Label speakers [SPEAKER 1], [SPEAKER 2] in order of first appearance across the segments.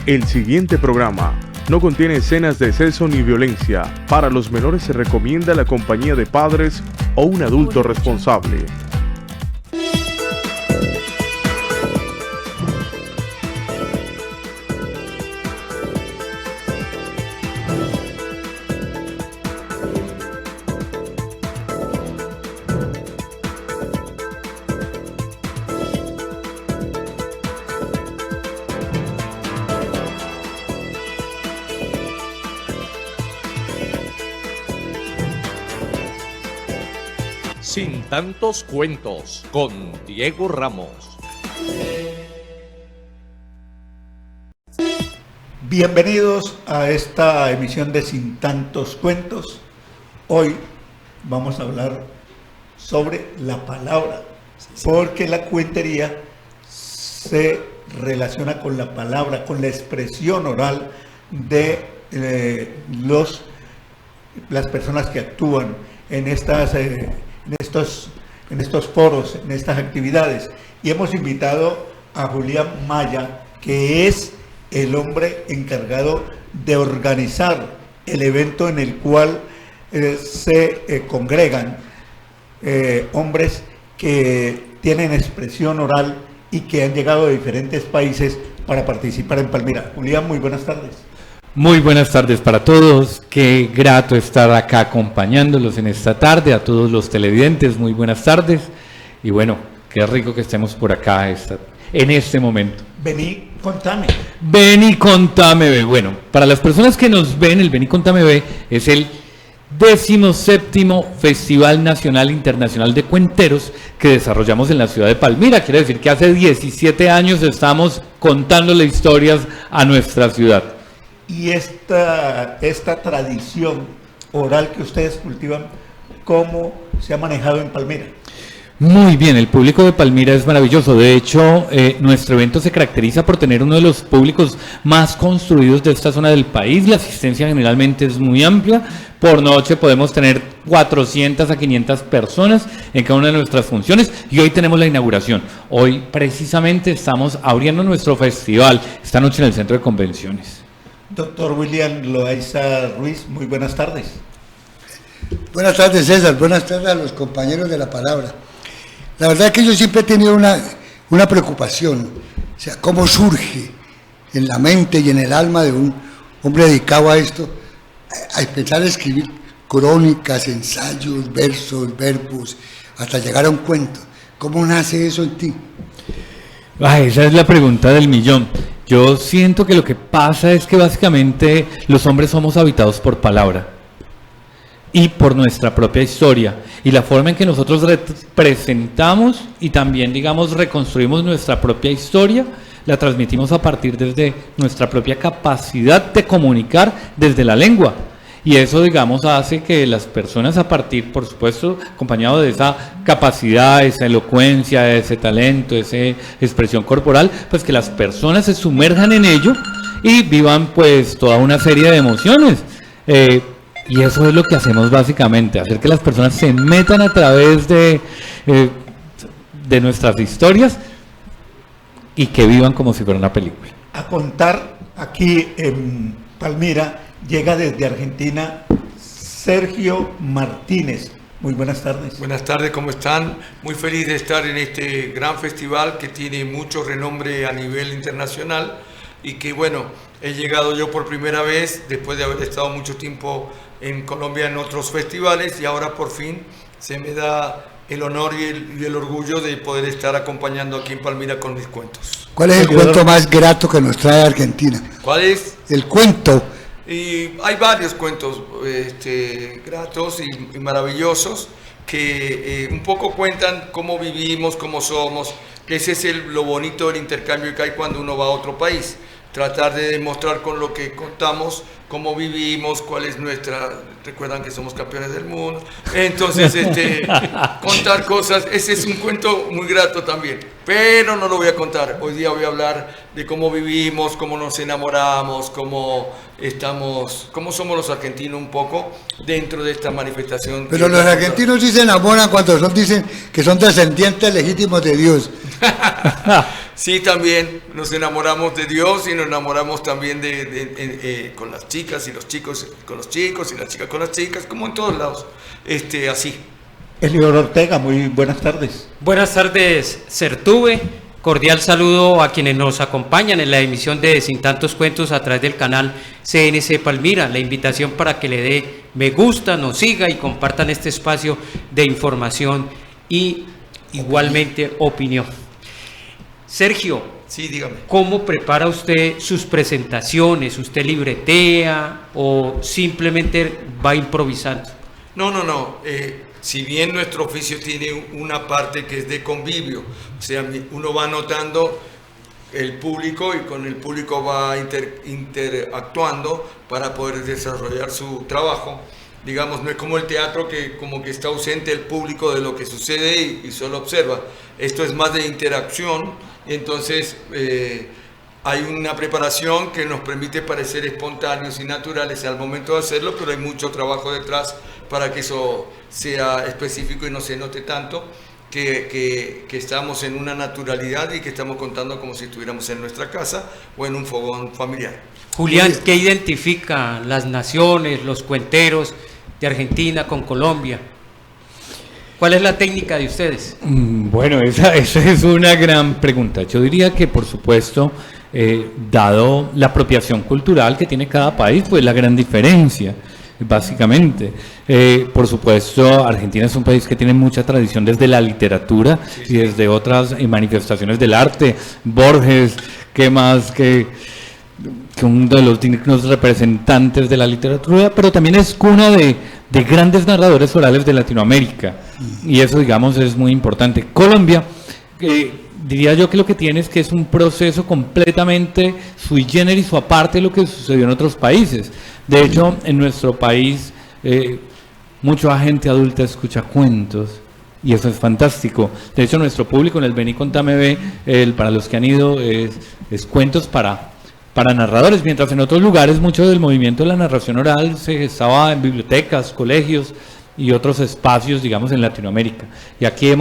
[SPEAKER 1] El siguiente programa no contiene escenas de sexo ni violencia. Para los menores se recomienda la compañía de padres o un adulto responsable.
[SPEAKER 2] Sin tantos cuentos, con Diego Ramos.
[SPEAKER 3] Bienvenidos a esta emisión de Sin tantos cuentos. Hoy vamos a hablar sobre la palabra, porque la cuentería se relaciona con la palabra, con la expresión oral de las personas que actúan en estos foros, en estas actividades. Y hemos invitado a Julián Maya, que es el hombre encargado de organizar el evento en el cual se congregan hombres que tienen expresión oral y que han llegado de diferentes países para participar en Palmira. Julián, muy buenas tardes.
[SPEAKER 4] Muy buenas tardes para todos, qué grato estar acá acompañándolos en esta tarde, a todos los televidentes, muy buenas tardes, y bueno, qué rico que estemos por acá en este momento.
[SPEAKER 3] Vení, contame.
[SPEAKER 4] Vení, contame, ve. Bueno, para las personas que nos ven, el Vení, contame, ve, es el 17º Festival Nacional Internacional de Cuenteros que desarrollamos en la ciudad de Palmira. Quiere decir que hace 17 años estamos contándole historias a nuestra ciudad.
[SPEAKER 3] Y esta tradición oral que ustedes cultivan, ¿cómo se ha manejado en Palmira?
[SPEAKER 4] Muy bien, el público de Palmira es maravilloso. De hecho, nuestro evento se caracteriza por tener uno de los públicos más construidos de esta zona del país. La asistencia generalmente es muy amplia. Por noche podemos tener 400 a 500 personas en cada una de nuestras funciones. Y hoy tenemos la inauguración. Hoy precisamente estamos abriendo nuestro festival, esta noche en el Centro de Convenciones.
[SPEAKER 3] Doctor William Loaiza Ruiz, muy buenas tardes.
[SPEAKER 5] Buenas tardes, César. Buenas tardes a los compañeros de la palabra. La verdad es que yo siempre he tenido una preocupación, o sea, cómo surge en la mente y en el alma de un hombre dedicado a esto, a empezar a escribir crónicas, ensayos, versos, verbos, hasta llegar a un cuento. ¿Cómo nace eso en ti?
[SPEAKER 4] Esa es la pregunta del millón. Yo siento que lo que pasa es que básicamente los hombres somos habitados por palabra y por nuestra propia historia, y la forma en que nosotros representamos y también, digamos, reconstruimos nuestra propia historia, la transmitimos a partir desde nuestra propia capacidad de comunicar desde la lengua. Y eso, digamos, hace que las personas, a partir, por supuesto, acompañado de esa capacidad, esa elocuencia, ese talento, esa expresión corporal, pues que las personas se sumerjan en ello y vivan pues toda una serie de emociones. Y eso es lo que hacemos básicamente, hacer que las personas se metan a través de nuestras historias y que vivan como si fuera una película.
[SPEAKER 3] A contar aquí en Palmira, llega desde Argentina Sergio Martínez. Muy buenas tardes.
[SPEAKER 6] Buenas tardes, ¿cómo están? Muy feliz de estar en este gran festival que tiene mucho renombre a nivel internacional y que, bueno, he llegado yo por primera vez después de haber estado mucho tiempo en Colombia en otros festivales, y ahora por fin se me da el honor y el orgullo de poder estar acompañando aquí en Palmira con mis cuentos.
[SPEAKER 5] ¿Cuál es el cuento más grato que nos trae Argentina?
[SPEAKER 6] ¿Cuál es?
[SPEAKER 5] El cuento.
[SPEAKER 6] Y hay varios cuentos gratos y maravillosos que un poco cuentan cómo vivimos, cómo somos. Ese es lo bonito del intercambio que hay cuando uno va a otro país. Tratar de demostrar con lo que contamos cómo vivimos, cuál es nuestra... Recuerdan que somos campeones del mundo. Entonces, contar cosas. Ese es un cuento muy grato también. Pero no lo voy a contar. Hoy día voy a hablar de cómo vivimos, cómo nos enamoramos, cómo somos los argentinos un poco dentro de esta manifestación.
[SPEAKER 5] Pero los argentinos sí se enamoran cuando dicen que son descendientes legítimos de Dios.
[SPEAKER 6] Sí, también nos enamoramos de Dios y nos enamoramos también con las chicas y los chicos con los chicos y las chicas con las chicas, como en todos lados, así.
[SPEAKER 3] Elior Ortega, muy buenas tardes.
[SPEAKER 7] Buenas tardes, Sertuve. Cordial saludo a quienes nos acompañan en la emisión de Sin Tantos Cuentos a través del canal CNC Palmira. La invitación para que le dé me gusta, nos siga y compartan este espacio de información y igualmente opinión. Sergio,
[SPEAKER 6] Sí, dígame.
[SPEAKER 7] ¿cómo prepara usted sus presentaciones? ¿Usted libretea o simplemente va improvisando?
[SPEAKER 6] No. Si bien nuestro oficio tiene una parte que es de convivio, o sea, uno va notando el público y con el público va interactuando para poder desarrollar su trabajo. Digamos, no es como el teatro que como que está ausente el público de lo que sucede y solo observa. Esto es más de interacción, y entonces hay una preparación que nos permite parecer espontáneos y naturales al momento de hacerlo, pero hay mucho trabajo detrás para que eso sea específico y no se note tanto, que estamos en una naturalidad y que estamos contando como si estuviéramos en nuestra casa o en un fogón familiar.
[SPEAKER 7] Julián, ¿qué identifica las naciones, los cuenteros de Argentina con Colombia? ¿Cuál es la técnica de ustedes?
[SPEAKER 4] Bueno, esa es una gran pregunta. Yo diría que, por supuesto, dado la apropiación cultural que tiene cada país, pues la gran diferencia, básicamente. Por supuesto, Argentina es un país que tiene mucha tradición desde la literatura y desde otras manifestaciones del arte. Borges, ¿qué más que uno de los dignos representantes de la literatura? Pero también es cuna de grandes narradores orales de Latinoamérica, y eso, digamos, es muy importante. Colombia, diría yo que lo que tiene es que es un proceso completamente sui generis o aparte de lo que sucedió en otros países. De hecho, en nuestro país mucha gente adulta escucha cuentos y eso es fantástico. De hecho, nuestro público en el Ven y Contame Ve, para los que han ido, es cuentos para narradores, mientras en otros lugares mucho del movimiento de la narración oral se gestaba en bibliotecas, colegios y otros espacios, digamos, en Latinoamérica. Y aquí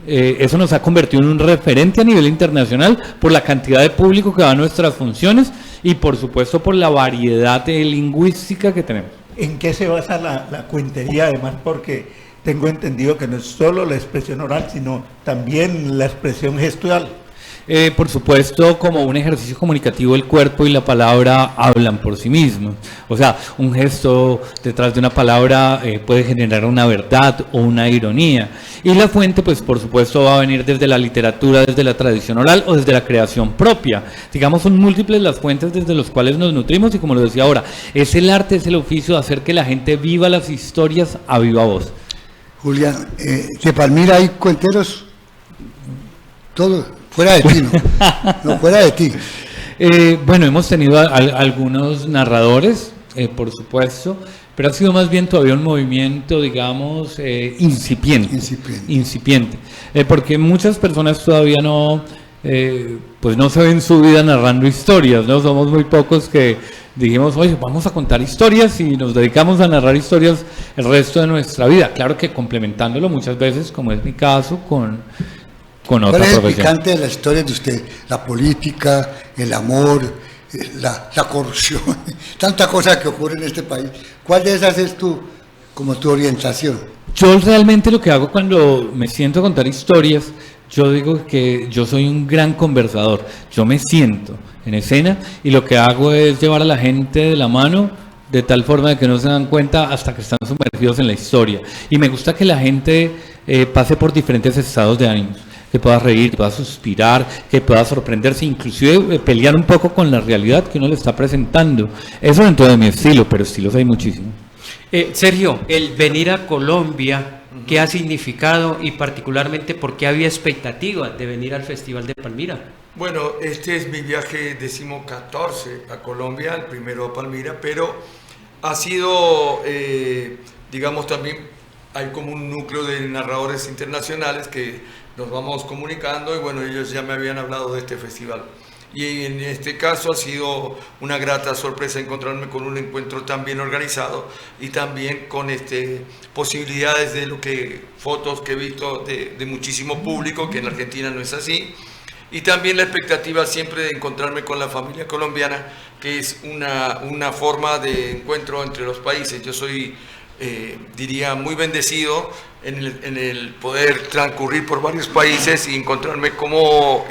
[SPEAKER 4] eso nos ha convertido en un referente a nivel internacional por la cantidad de público que va a nuestras funciones y por supuesto por la variedad lingüística que tenemos.
[SPEAKER 3] ¿En qué se basa la cuentería? Además, porque tengo entendido que no es solo la expresión oral, sino también la expresión gestual.
[SPEAKER 4] Por supuesto, como un ejercicio comunicativo, el cuerpo y la palabra hablan por sí mismos. O sea, un gesto detrás de una palabra puede generar una verdad o una ironía. Y la fuente, pues por supuesto, va a venir desde la literatura, desde la tradición oral o desde la creación propia. Digamos, son múltiples las fuentes desde las cuales nos nutrimos y, como lo decía ahora, es el arte, es el oficio de hacer que la gente viva las historias a viva voz.
[SPEAKER 5] Julián, de Palmira hay cuenteros, todo. Fuera de ti, ¿no? No, fuera de ti.
[SPEAKER 4] Bueno, hemos tenido algunos narradores, por supuesto, pero ha sido más bien todavía un movimiento, digamos, incipiente. Porque muchas personas todavía pues no se ven su vida narrando historias, ¿no? Somos muy pocos que dijimos, oye, vamos a contar historias y nos dedicamos a narrar historias el resto de nuestra vida. Claro que complementándolo muchas veces, como es mi caso, con otra
[SPEAKER 5] ¿Cuál es el
[SPEAKER 4] profesión.
[SPEAKER 5] picante de la historia de usted? La política, el amor, la corrupción, tanta cosa que ocurre en este país. ¿Cuál de esas es como tu orientación?
[SPEAKER 4] Yo realmente lo que hago cuando me siento a contar historias, yo digo que yo soy un gran conversador. Yo me siento en escena y lo que hago es llevar a la gente de la mano de tal forma de que no se dan cuenta hasta que están sumergidos en la historia. Y me gusta que la gente pase por diferentes estados de ánimos. Que pueda reír, que pueda suspirar, que pueda sorprenderse, inclusive pelear un poco con la realidad que uno le está presentando. Eso dentro de mi estilo, pero estilos hay muchísimos.
[SPEAKER 7] Sergio, el venir a Colombia, ¿qué ha significado y particularmente por qué había expectativa de venir al Festival de Palmira?
[SPEAKER 6] Bueno, este es mi viaje 14 a Colombia, el primero a Palmira, pero ha sido, digamos, también hay como un núcleo de narradores internacionales que nos vamos comunicando y bueno, ellos ya me habían hablado de este festival. Y en este caso ha sido una grata sorpresa encontrarme con un encuentro tan bien organizado y también con posibilidades de fotos que he visto de muchísimo público, que en Argentina no es así. y también la expectativa siempre de encontrarme con la familia colombiana, que es una forma de encuentro entre los países. Yo soy, diría, muy bendecido en el poder transcurrir por varios países y encontrarme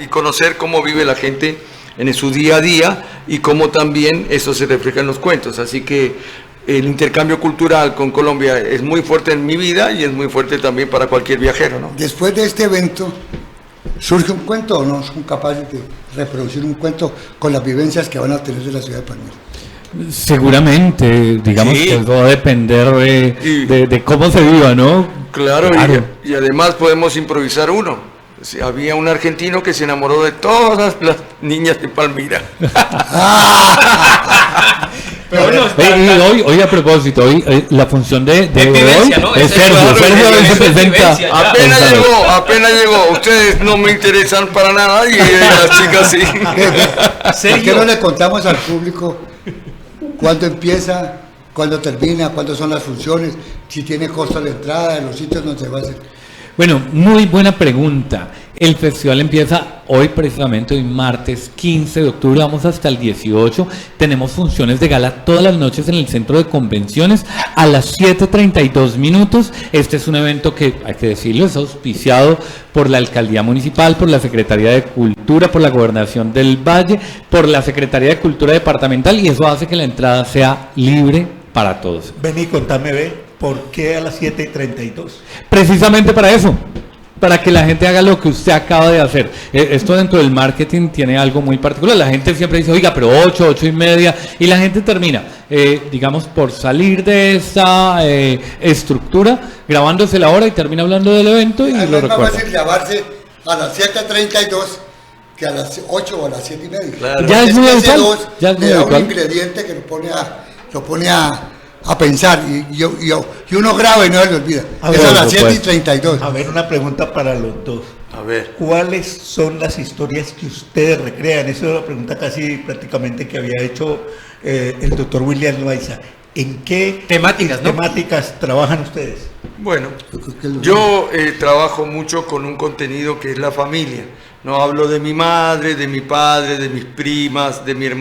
[SPEAKER 6] y conocer cómo vive la gente en su día a día y cómo también eso se refleja en los cuentos. Así que el intercambio cultural con Colombia es muy fuerte en mi vida y es muy fuerte también para cualquier viajero, ¿no?
[SPEAKER 5] Después de este evento, ¿surge un cuento o no son capaces de reproducir un cuento con las vivencias que van a tener de la ciudad de Palmira?
[SPEAKER 4] Seguramente, digamos
[SPEAKER 6] Sí.
[SPEAKER 4] que eso va a depender de cómo se viva, ¿no?
[SPEAKER 6] Claro. Y además podemos improvisar uno. Sí, había un argentino que se enamoró de todas las niñas de Palmira.
[SPEAKER 7] Pero bueno,
[SPEAKER 4] Hoy a propósito, la función de
[SPEAKER 7] vivencia,
[SPEAKER 4] hoy
[SPEAKER 7] ¿no?
[SPEAKER 4] es
[SPEAKER 7] Es
[SPEAKER 4] Sergio.
[SPEAKER 7] claro,
[SPEAKER 4] Sergio
[SPEAKER 7] es
[SPEAKER 4] hoy se
[SPEAKER 7] vivencia,
[SPEAKER 4] presenta.
[SPEAKER 7] ya.
[SPEAKER 6] Apenas llegó. Ustedes no me interesan para nada y las chicas sí.
[SPEAKER 5] ¿Por qué no le contamos al público cuándo empieza, cuándo termina, cuándo son las funciones, si tiene costo la entrada, en los sitios donde se va a hacer?
[SPEAKER 4] Bueno, muy buena pregunta. El festival empieza hoy precisamente, hoy martes 15 de octubre, vamos hasta el 18. Tenemos funciones de gala todas las noches en el centro de convenciones a las 7:32 minutos. Este es un evento que, hay que decirlo, es auspiciado por la Alcaldía Municipal, por la Secretaría de Cultura, por la Gobernación del Valle, por la Secretaría de Cultura Departamental, y eso hace que la entrada sea libre para todos.
[SPEAKER 3] Vení, contame, ¿por qué a las 7:32?
[SPEAKER 4] Precisamente para eso, para que la gente haga lo que usted acaba de hacer. Esto dentro del marketing tiene algo muy particular. La gente siempre dice, oiga, pero 8:30, y la gente termina, digamos, por salir de esa estructura, grabándose la hora y termina hablando del evento y
[SPEAKER 5] Es
[SPEAKER 4] lo
[SPEAKER 5] más
[SPEAKER 4] recuerda.
[SPEAKER 5] fácil grabarse a las 7:32 que a las 8 o a las 7:30.
[SPEAKER 6] Claro.
[SPEAKER 4] Ya es muy
[SPEAKER 5] ese
[SPEAKER 4] habitual,
[SPEAKER 5] 2
[SPEAKER 4] ya es muy
[SPEAKER 5] le da un
[SPEAKER 4] habitual.
[SPEAKER 5] ingrediente que lo pone a pensar y uno graba y no se le olvida.
[SPEAKER 3] A
[SPEAKER 5] Es
[SPEAKER 3] ver,
[SPEAKER 5] a las
[SPEAKER 4] por
[SPEAKER 5] 7:32.
[SPEAKER 3] A ver, una pregunta para los dos.
[SPEAKER 6] A ver.
[SPEAKER 3] ¿Cuáles son las historias que ustedes recrean? Esa es la pregunta casi prácticamente que había hecho el doctor William Loaiza. ¿En qué
[SPEAKER 7] Temáticas, ¿no?
[SPEAKER 3] temáticas trabajan ustedes?
[SPEAKER 6] Bueno,
[SPEAKER 5] Yo creo que es lo
[SPEAKER 6] yo trabajo mucho con un contenido que es la familia. No hablo de mi madre, de mi padre, de mis primas, de mis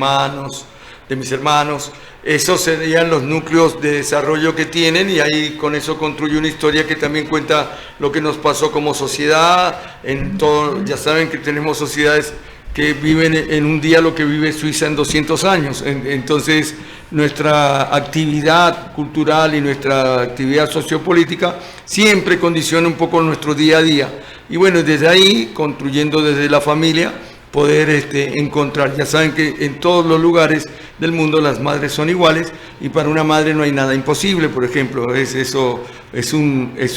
[SPEAKER 6] hermanos. Esos serían los núcleos de desarrollo que tienen y ahí con eso construyo una historia que también cuenta lo que nos pasó como sociedad. En todo, ya saben que tenemos sociedades que viven en un día lo que vive Suiza en 200 años. Entonces, nuestra actividad cultural y nuestra actividad sociopolítica siempre condiciona un poco nuestro día a día. Y bueno, desde ahí, construyendo desde la familia, poder encontrar. Ya saben que en todos los lugares del mundo las madres son iguales y para una madre no hay nada imposible, por ejemplo. Es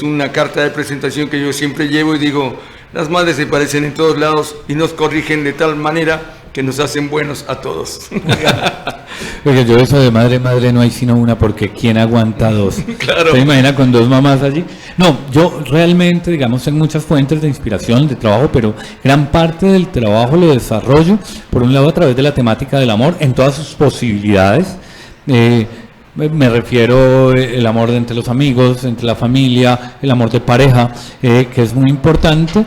[SPEAKER 6] una carta de presentación que yo siempre llevo y digo, las madres se parecen en todos lados y nos corrigen de tal manera que nos hacen buenos a todos.
[SPEAKER 4] Oye, yo eso de madre no hay sino una, porque ¿quién aguanta dos?
[SPEAKER 6] Claro.
[SPEAKER 4] ¿Se imagina con dos mamás allí? No, yo realmente, digamos, tengo muchas fuentes de inspiración, de trabajo, pero gran parte del trabajo lo desarrollo, por un lado, a través de la temática del amor, en todas sus posibilidades. Me refiero el amor entre los amigos, entre la familia, el amor de pareja, que es muy importante,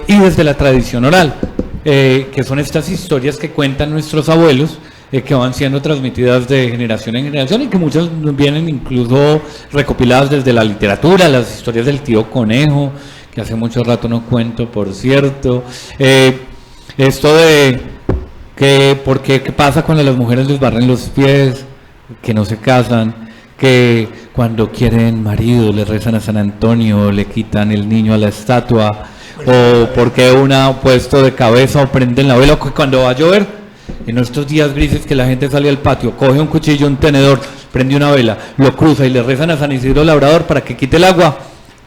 [SPEAKER 4] y desde la tradición oral, que son estas historias que cuentan nuestros abuelos, que van siendo transmitidas de generación en generación y que muchas vienen incluso recopiladas desde la literatura, las historias del tío Conejo, que hace mucho rato no cuento, por cierto. Esto de qué pasa cuando las mujeres les barren los pies, que no se casan, que cuando quieren marido le rezan a San Antonio, le quitan el niño a la estatua, o porque una ha puesto de cabeza o prenden la vela, que cuando va a llover, en estos días grises que la gente sale al patio, coge un cuchillo, un tenedor, prende una vela, lo cruza y le rezan a San Isidro Labrador para que quite el agua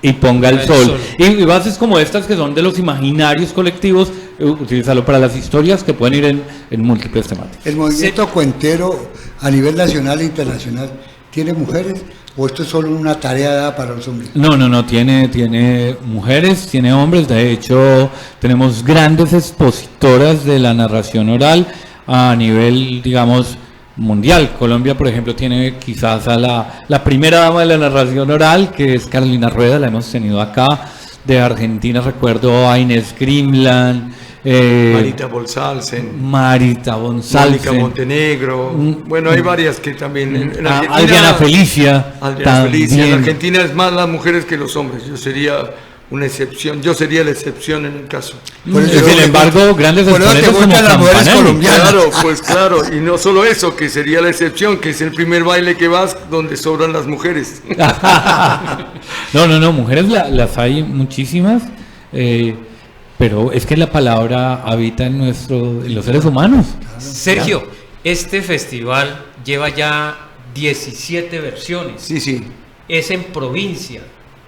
[SPEAKER 4] y ponga el sol. Y bases como estas que son de los imaginarios colectivos, utilizarlo para las historias que pueden ir en múltiples temáticas.
[SPEAKER 5] ¿El movimiento cuentero a nivel nacional e internacional tiene mujeres o esto es solo una tarea dada para los hombres?
[SPEAKER 4] No, tiene mujeres, tiene hombres. De hecho, tenemos grandes expositoras de la narración oral a nivel, digamos, mundial. Colombia, por ejemplo, tiene quizás a la primera dama de la narración oral, que es Carolina Rueda, la hemos tenido acá. De Argentina recuerdo a Inés Grimland,
[SPEAKER 6] Marita Bolsalsen,
[SPEAKER 4] Marita González,
[SPEAKER 6] Mónica Montenegro. Bueno, hay varias que también. En Argentina,
[SPEAKER 4] Adriana Felicia.
[SPEAKER 6] Adriana Felicia. En
[SPEAKER 4] también.
[SPEAKER 6] Argentina es más las mujeres que los hombres. Yo sería una excepción. Yo sería la excepción en el caso.
[SPEAKER 4] Sin embargo, grandes
[SPEAKER 5] por eso te
[SPEAKER 4] exponentes como
[SPEAKER 5] gustan las mujeres
[SPEAKER 4] Campanelli.
[SPEAKER 5] colombianas.
[SPEAKER 6] Claro, pues claro. Y no solo eso, que sería la excepción, que es el primer baile que vas donde sobran las mujeres.
[SPEAKER 4] No, mujeres las hay muchísimas, pero es que la palabra habita en los seres humanos.
[SPEAKER 7] Sergio, este festival lleva ya 17 versiones.
[SPEAKER 6] Sí, sí.
[SPEAKER 7] Es en provincia,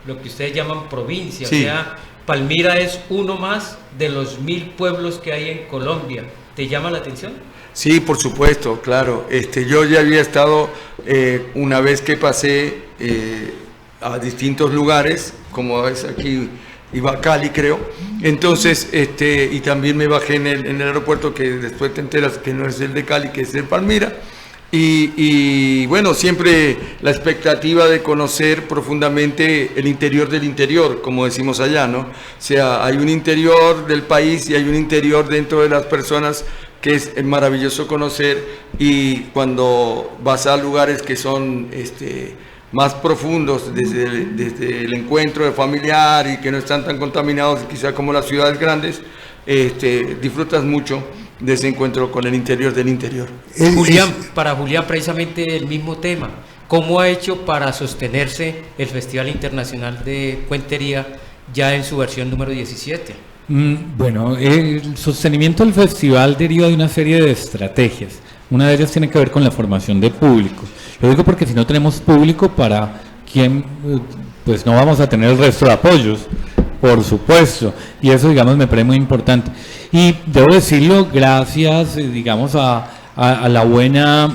[SPEAKER 7] lo que ustedes llaman provincia.
[SPEAKER 6] Sí.
[SPEAKER 7] O sea, Palmira es uno más de los 1000 pueblos que hay en Colombia. ¿Te llama la atención?
[SPEAKER 6] Sí, por supuesto, claro. Yo ya había estado una vez que pasé a distintos lugares, como es aquí, iba a Cali, creo. Entonces, y también me bajé en el aeropuerto, que después te enteras que no es el de Cali, que es el de Palmira. Y bueno, siempre la expectativa de conocer profundamente el interior del interior, como decimos allá, ¿no? O sea, hay un interior del país y hay un interior dentro de las personas que es maravilloso conocer, y cuando vas a lugares que son más profundos desde el encuentro de familiar y que no están tan contaminados quizá como las ciudades grandes, disfrutas mucho de ese encuentro con el interior del interior.
[SPEAKER 7] Para Julián precisamente el mismo tema. ¿Cómo ha hecho para sostenerse el Festival Internacional de Cuentería ya en su versión número 17?
[SPEAKER 4] Bueno, el sostenimiento del festival deriva de una serie de estrategias. Una de ellas tiene que ver con la formación de público. Lo digo porque si no tenemos público, ¿para quién? Pues no vamos a tener el resto de apoyos, por supuesto. Y eso, digamos, me parece muy importante. Y debo decirlo, gracias, digamos, a la buena,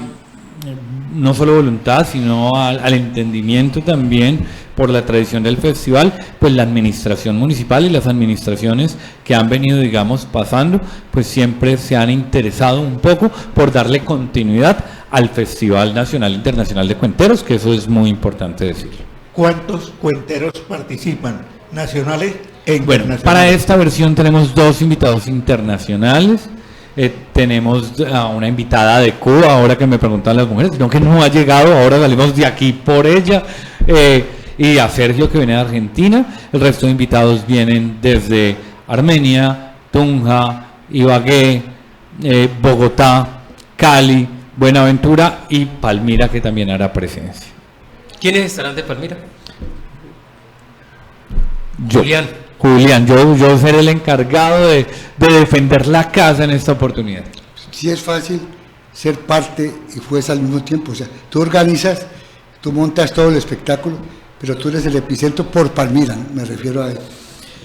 [SPEAKER 4] no solo voluntad, sino al entendimiento también por la tradición del festival, pues la administración municipal y las administraciones que han venido, digamos, pasando, pues siempre se han interesado un poco por darle continuidad al Festival Nacional Internacional de Cuenteros, que eso es muy importante decirlo.
[SPEAKER 3] ¿Cuántos cuenteros participan? ¿Nacionales e internacionales?
[SPEAKER 4] Bueno, para esta versión tenemos 2 invitados internacionales. Tenemos a una invitada de Cuba, ahora que me preguntan las mujeres, sino que no ha llegado, ahora salimos de aquí por ella. Y a Sergio, que viene de Argentina. El resto de invitados vienen desde Armenia, Tunja, Ibagué, Bogotá, Cali, Buenaventura y Palmira, que también hará presencia.
[SPEAKER 7] ¿Quiénes estarán de Palmira?
[SPEAKER 4] Julián, yo seré el encargado de defender la casa en esta oportunidad.
[SPEAKER 5] Sí es fácil ser parte y juez al mismo tiempo. O sea, tú organizas, tú montas todo el espectáculo, pero tú eres el epicentro por Palmira, ¿no? Me refiero a eso.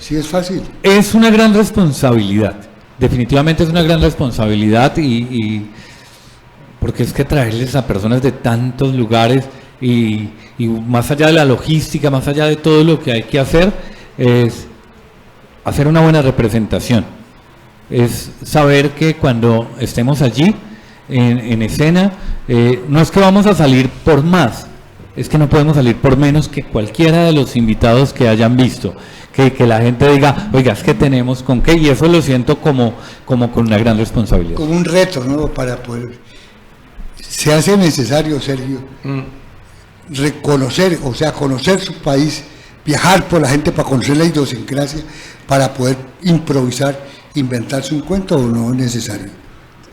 [SPEAKER 5] Sí es fácil.
[SPEAKER 4] Es una gran responsabilidad, definitivamente es una gran responsabilidad, y porque es que traerles a personas de tantos lugares y más allá de la logística, más allá de todo lo que hay que hacer, es hacer una buena representación, es saber que cuando estemos allí en escena, no es que vamos a salir por más, es que no podemos salir por menos que cualquiera de los invitados que hayan visto, que la gente diga, oiga, es que tenemos con qué, y eso lo siento como con una gran responsabilidad.
[SPEAKER 5] Como un reto, ¿no? Para poder... Se hace necesario, Sergio, reconocer, o sea, conocer su país, viajar por la gente para conocer la idiosincrasia, para poder improvisar, inventarse un cuento, ¿o no es necesario?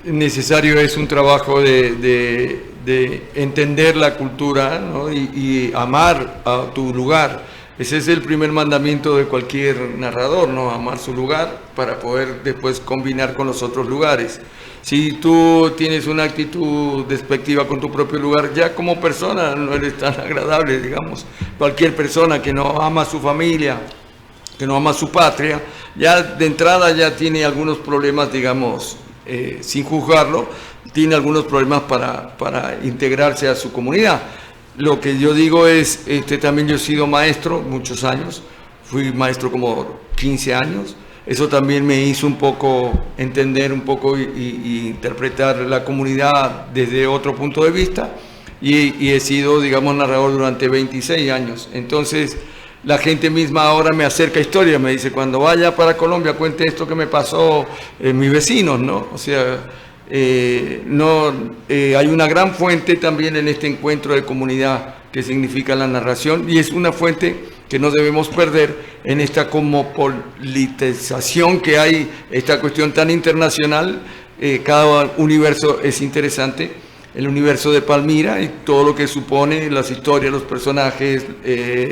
[SPEAKER 6] Necesario es un trabajo de entender la cultura, ¿no? y amar a tu lugar. Ese es el primer mandamiento de cualquier narrador, ¿no? Amar su lugar para poder después combinar con los otros lugares. Si tú tienes una actitud despectiva con tu propio lugar, ya como persona no eres tan agradable, digamos. Cualquier persona que no ama a su familia, que no ama a su patria, ya de entrada ya tiene algunos problemas, digamos, sin juzgarlo, tiene algunos problemas para integrarse a su comunidad. Lo que yo digo es, también yo he sido maestro muchos años, fui maestro como 15 años, eso también me hizo un poco entender un poco y interpretar la comunidad desde otro punto de vista, y he sido, digamos, narrador durante 26 años. Entonces, la gente misma ahora me acerca historias, me dice, cuando vaya para Colombia cuente esto que me pasó mis vecinos, ¿no? O sea, hay una gran fuente también en este encuentro de comunidad que significa la narración, y es una fuente que no debemos perder en esta cosmopolitización que hay, esta cuestión tan internacional. Cada universo es interesante, el universo de Palmira y todo lo que supone, las historias, los personajes,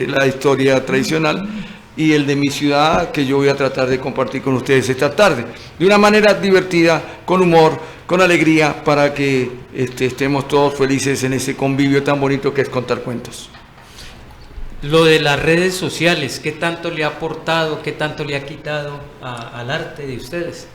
[SPEAKER 6] la historia tradicional, y el de mi ciudad, que yo voy a tratar de compartir con ustedes esta tarde, de una manera divertida, con humor, con alegría, para que estemos todos felices en ese convivio tan bonito que es contar cuentos.
[SPEAKER 7] Lo de las redes sociales, ¿qué tanto le ha aportado, qué tanto le ha quitado al arte de ustedes?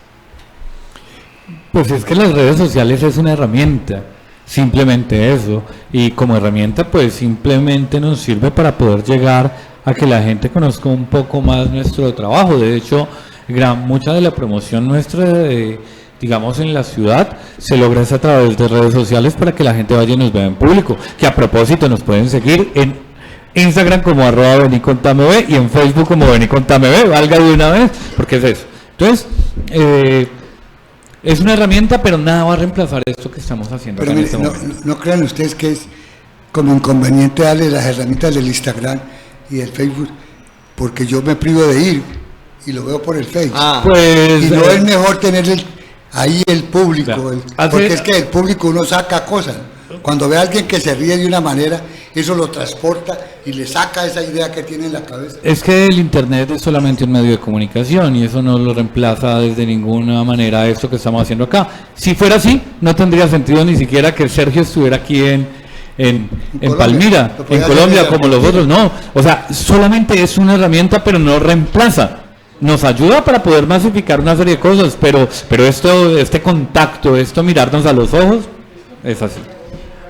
[SPEAKER 4] Pues es que las redes sociales es una herramienta, simplemente eso, y como herramienta pues simplemente nos sirve para poder llegar a que la gente conozca un poco más nuestro trabajo. De hecho, mucha de la promoción nuestra, digamos, en la ciudad, se logra a través de redes sociales para que la gente vaya y nos vea en público, que a propósito nos pueden seguir en Instagram como @venicontameb y en Facebook como venicontameb, valga de una vez, porque es eso. Entonces, es una herramienta, pero nada va a reemplazar esto que estamos haciendo.
[SPEAKER 5] Pero mire, no crean ustedes que es como inconveniente darle las herramientas del Instagram y del Facebook, porque yo me privo de ir y lo veo por el Facebook.
[SPEAKER 4] Pues,
[SPEAKER 5] y no es mejor tener ahí el público, porque es que el público uno saca cosas. Cuando ve a alguien que se ríe de una manera, eso lo transporta y le saca esa idea que tiene en la cabeza.
[SPEAKER 4] Es que el internet es solamente un medio de comunicación y eso no lo reemplaza desde ninguna manera esto que estamos haciendo acá. Si fuera así, no tendría sentido ni siquiera que Sergio estuviera aquí en Palmira, en Colombia, como los otros, no. O sea, solamente es una herramienta, pero no reemplaza. Nos ayuda para poder masificar una serie de cosas, pero este contacto, esto mirarnos a los ojos, es así.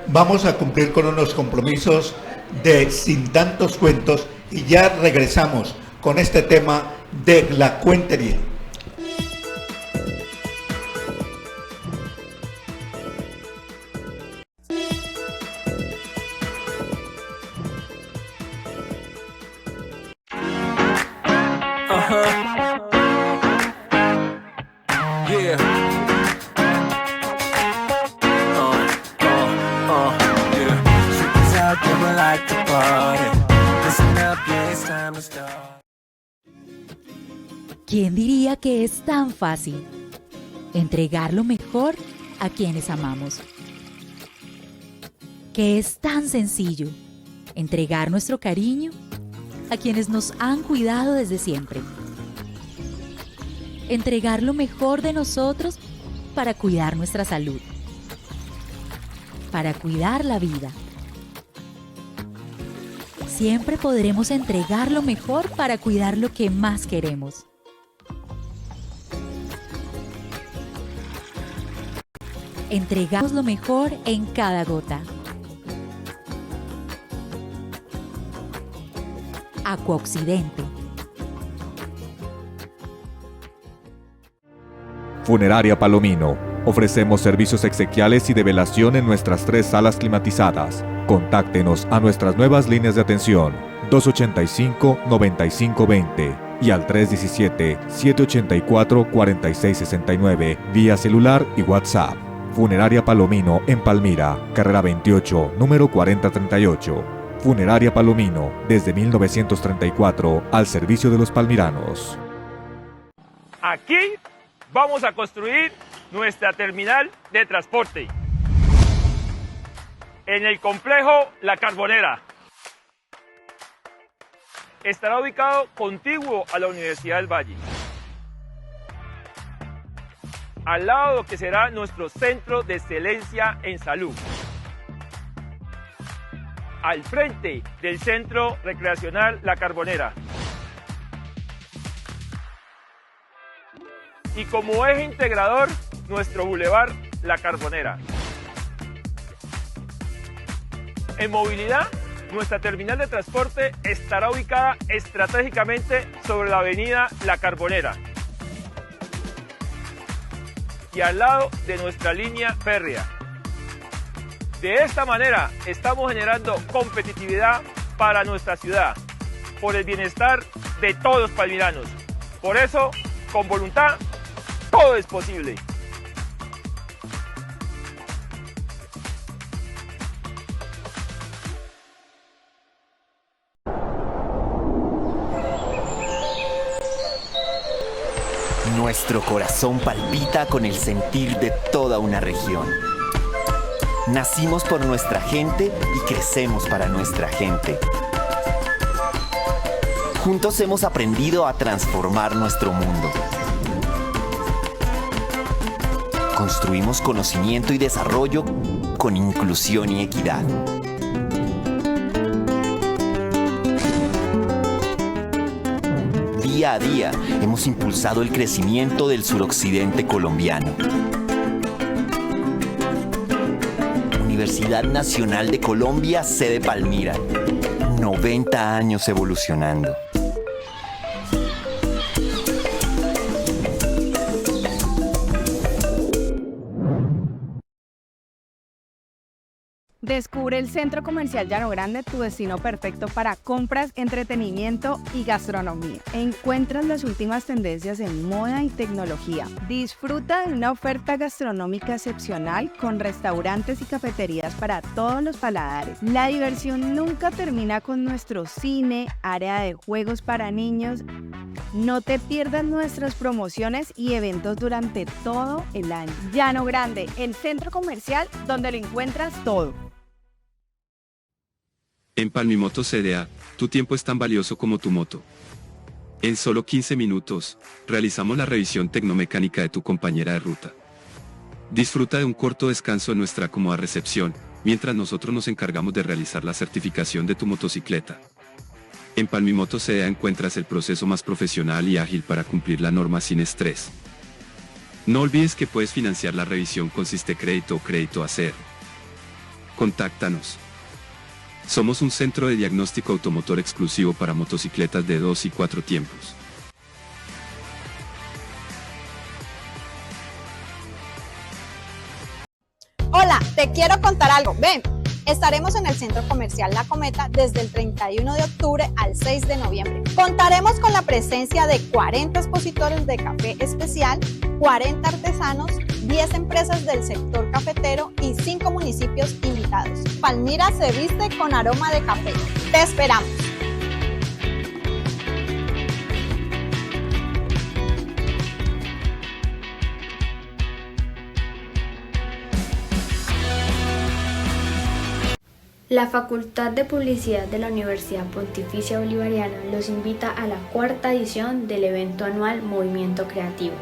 [SPEAKER 3] Vamos a cumplir con unos compromisos de Sin Tantos Cuentos y ya regresamos con este tema de la cuentería.
[SPEAKER 8] ¿Quién diría que es tan fácil entregar lo mejor a quienes amamos? Que es tan sencillo entregar nuestro cariño a quienes nos han cuidado desde siempre. Entregar lo mejor de nosotros para cuidar nuestra salud, para cuidar la vida. Siempre podremos entregar lo mejor para cuidar lo que más queremos. Entregamos lo mejor en cada gota. Acuaoccidente.
[SPEAKER 9] Funeraria Palomino. Ofrecemos servicios exequiales y de velación en nuestras 3 salas climatizadas. Contáctenos a nuestras nuevas líneas de atención 285-9520 y al 317-784-4669 vía celular y WhatsApp. Funeraria Palomino en Palmira, carrera 28, número 4038. Funeraria Palomino, desde 1934, al servicio de los palmiranos.
[SPEAKER 10] Aquí vamos a construir nuestra terminal de transporte en el complejo La Carbonera. Estará ubicado contiguo a la Universidad del Valle, al lado de lo que será nuestro centro de excelencia en salud, al frente del centro recreacional La Carbonera, y como eje integrador nuestro bulevar La Carbonera. En movilidad, nuestra terminal de transporte estará ubicada estratégicamente sobre la avenida La Carbonera y al lado de nuestra línea férrea. De esta manera estamos generando competitividad para nuestra ciudad, por el bienestar de todos los palmiranos. Por eso, con voluntad, todo es posible.
[SPEAKER 11] Nuestro corazón palpita con el sentir de toda una región. Nacimos por nuestra gente y crecemos para nuestra gente. Juntos hemos aprendido a transformar nuestro mundo. Construimos conocimiento y desarrollo con inclusión y equidad. Día a día hemos impulsado el crecimiento del suroccidente colombiano. Universidad Nacional de Colombia, sede Palmira. 90 años evolucionando.
[SPEAKER 12] Descubre el Centro Comercial Llano Grande, tu destino perfecto para compras, entretenimiento y gastronomía. Encuentras las últimas tendencias en moda y tecnología. Disfruta de una oferta gastronómica excepcional con restaurantes y cafeterías para todos los paladares. La diversión nunca termina con nuestro cine, área de juegos para niños. No te pierdas nuestras promociones y eventos durante todo el año. Llano Grande, el centro comercial donde lo encuentras todo.
[SPEAKER 13] En Palmimoto CDA, tu tiempo es tan valioso como tu moto. En solo 15 minutos, realizamos la revisión tecnomecánica de tu compañera de ruta. Disfruta de un corto descanso en nuestra cómoda recepción, mientras nosotros nos encargamos de realizar la certificación de tu motocicleta. En Palmimoto CDA encuentras el proceso más profesional y ágil para cumplir la norma sin estrés. No olvides que puedes financiar la revisión con Sistecrédito o Crédito ACR. Contáctanos. Somos un centro de diagnóstico automotor exclusivo para motocicletas de 2 y 4 tiempos.
[SPEAKER 14] Hola, te quiero contar algo. Ven, estaremos en el Centro Comercial La Cometa desde el 31 de octubre al 6 de noviembre. Contaremos con la presencia de 40 expositores de café especial, 40 artesanos, 10 empresas del sector cafetero y 5 municipios invitados. Palmira se viste con aroma de café. ¡Te esperamos!
[SPEAKER 15] La Facultad de Publicidad de la Universidad Pontificia Bolivariana los invita a la 4ª edición del evento anual Movimiento Creativo,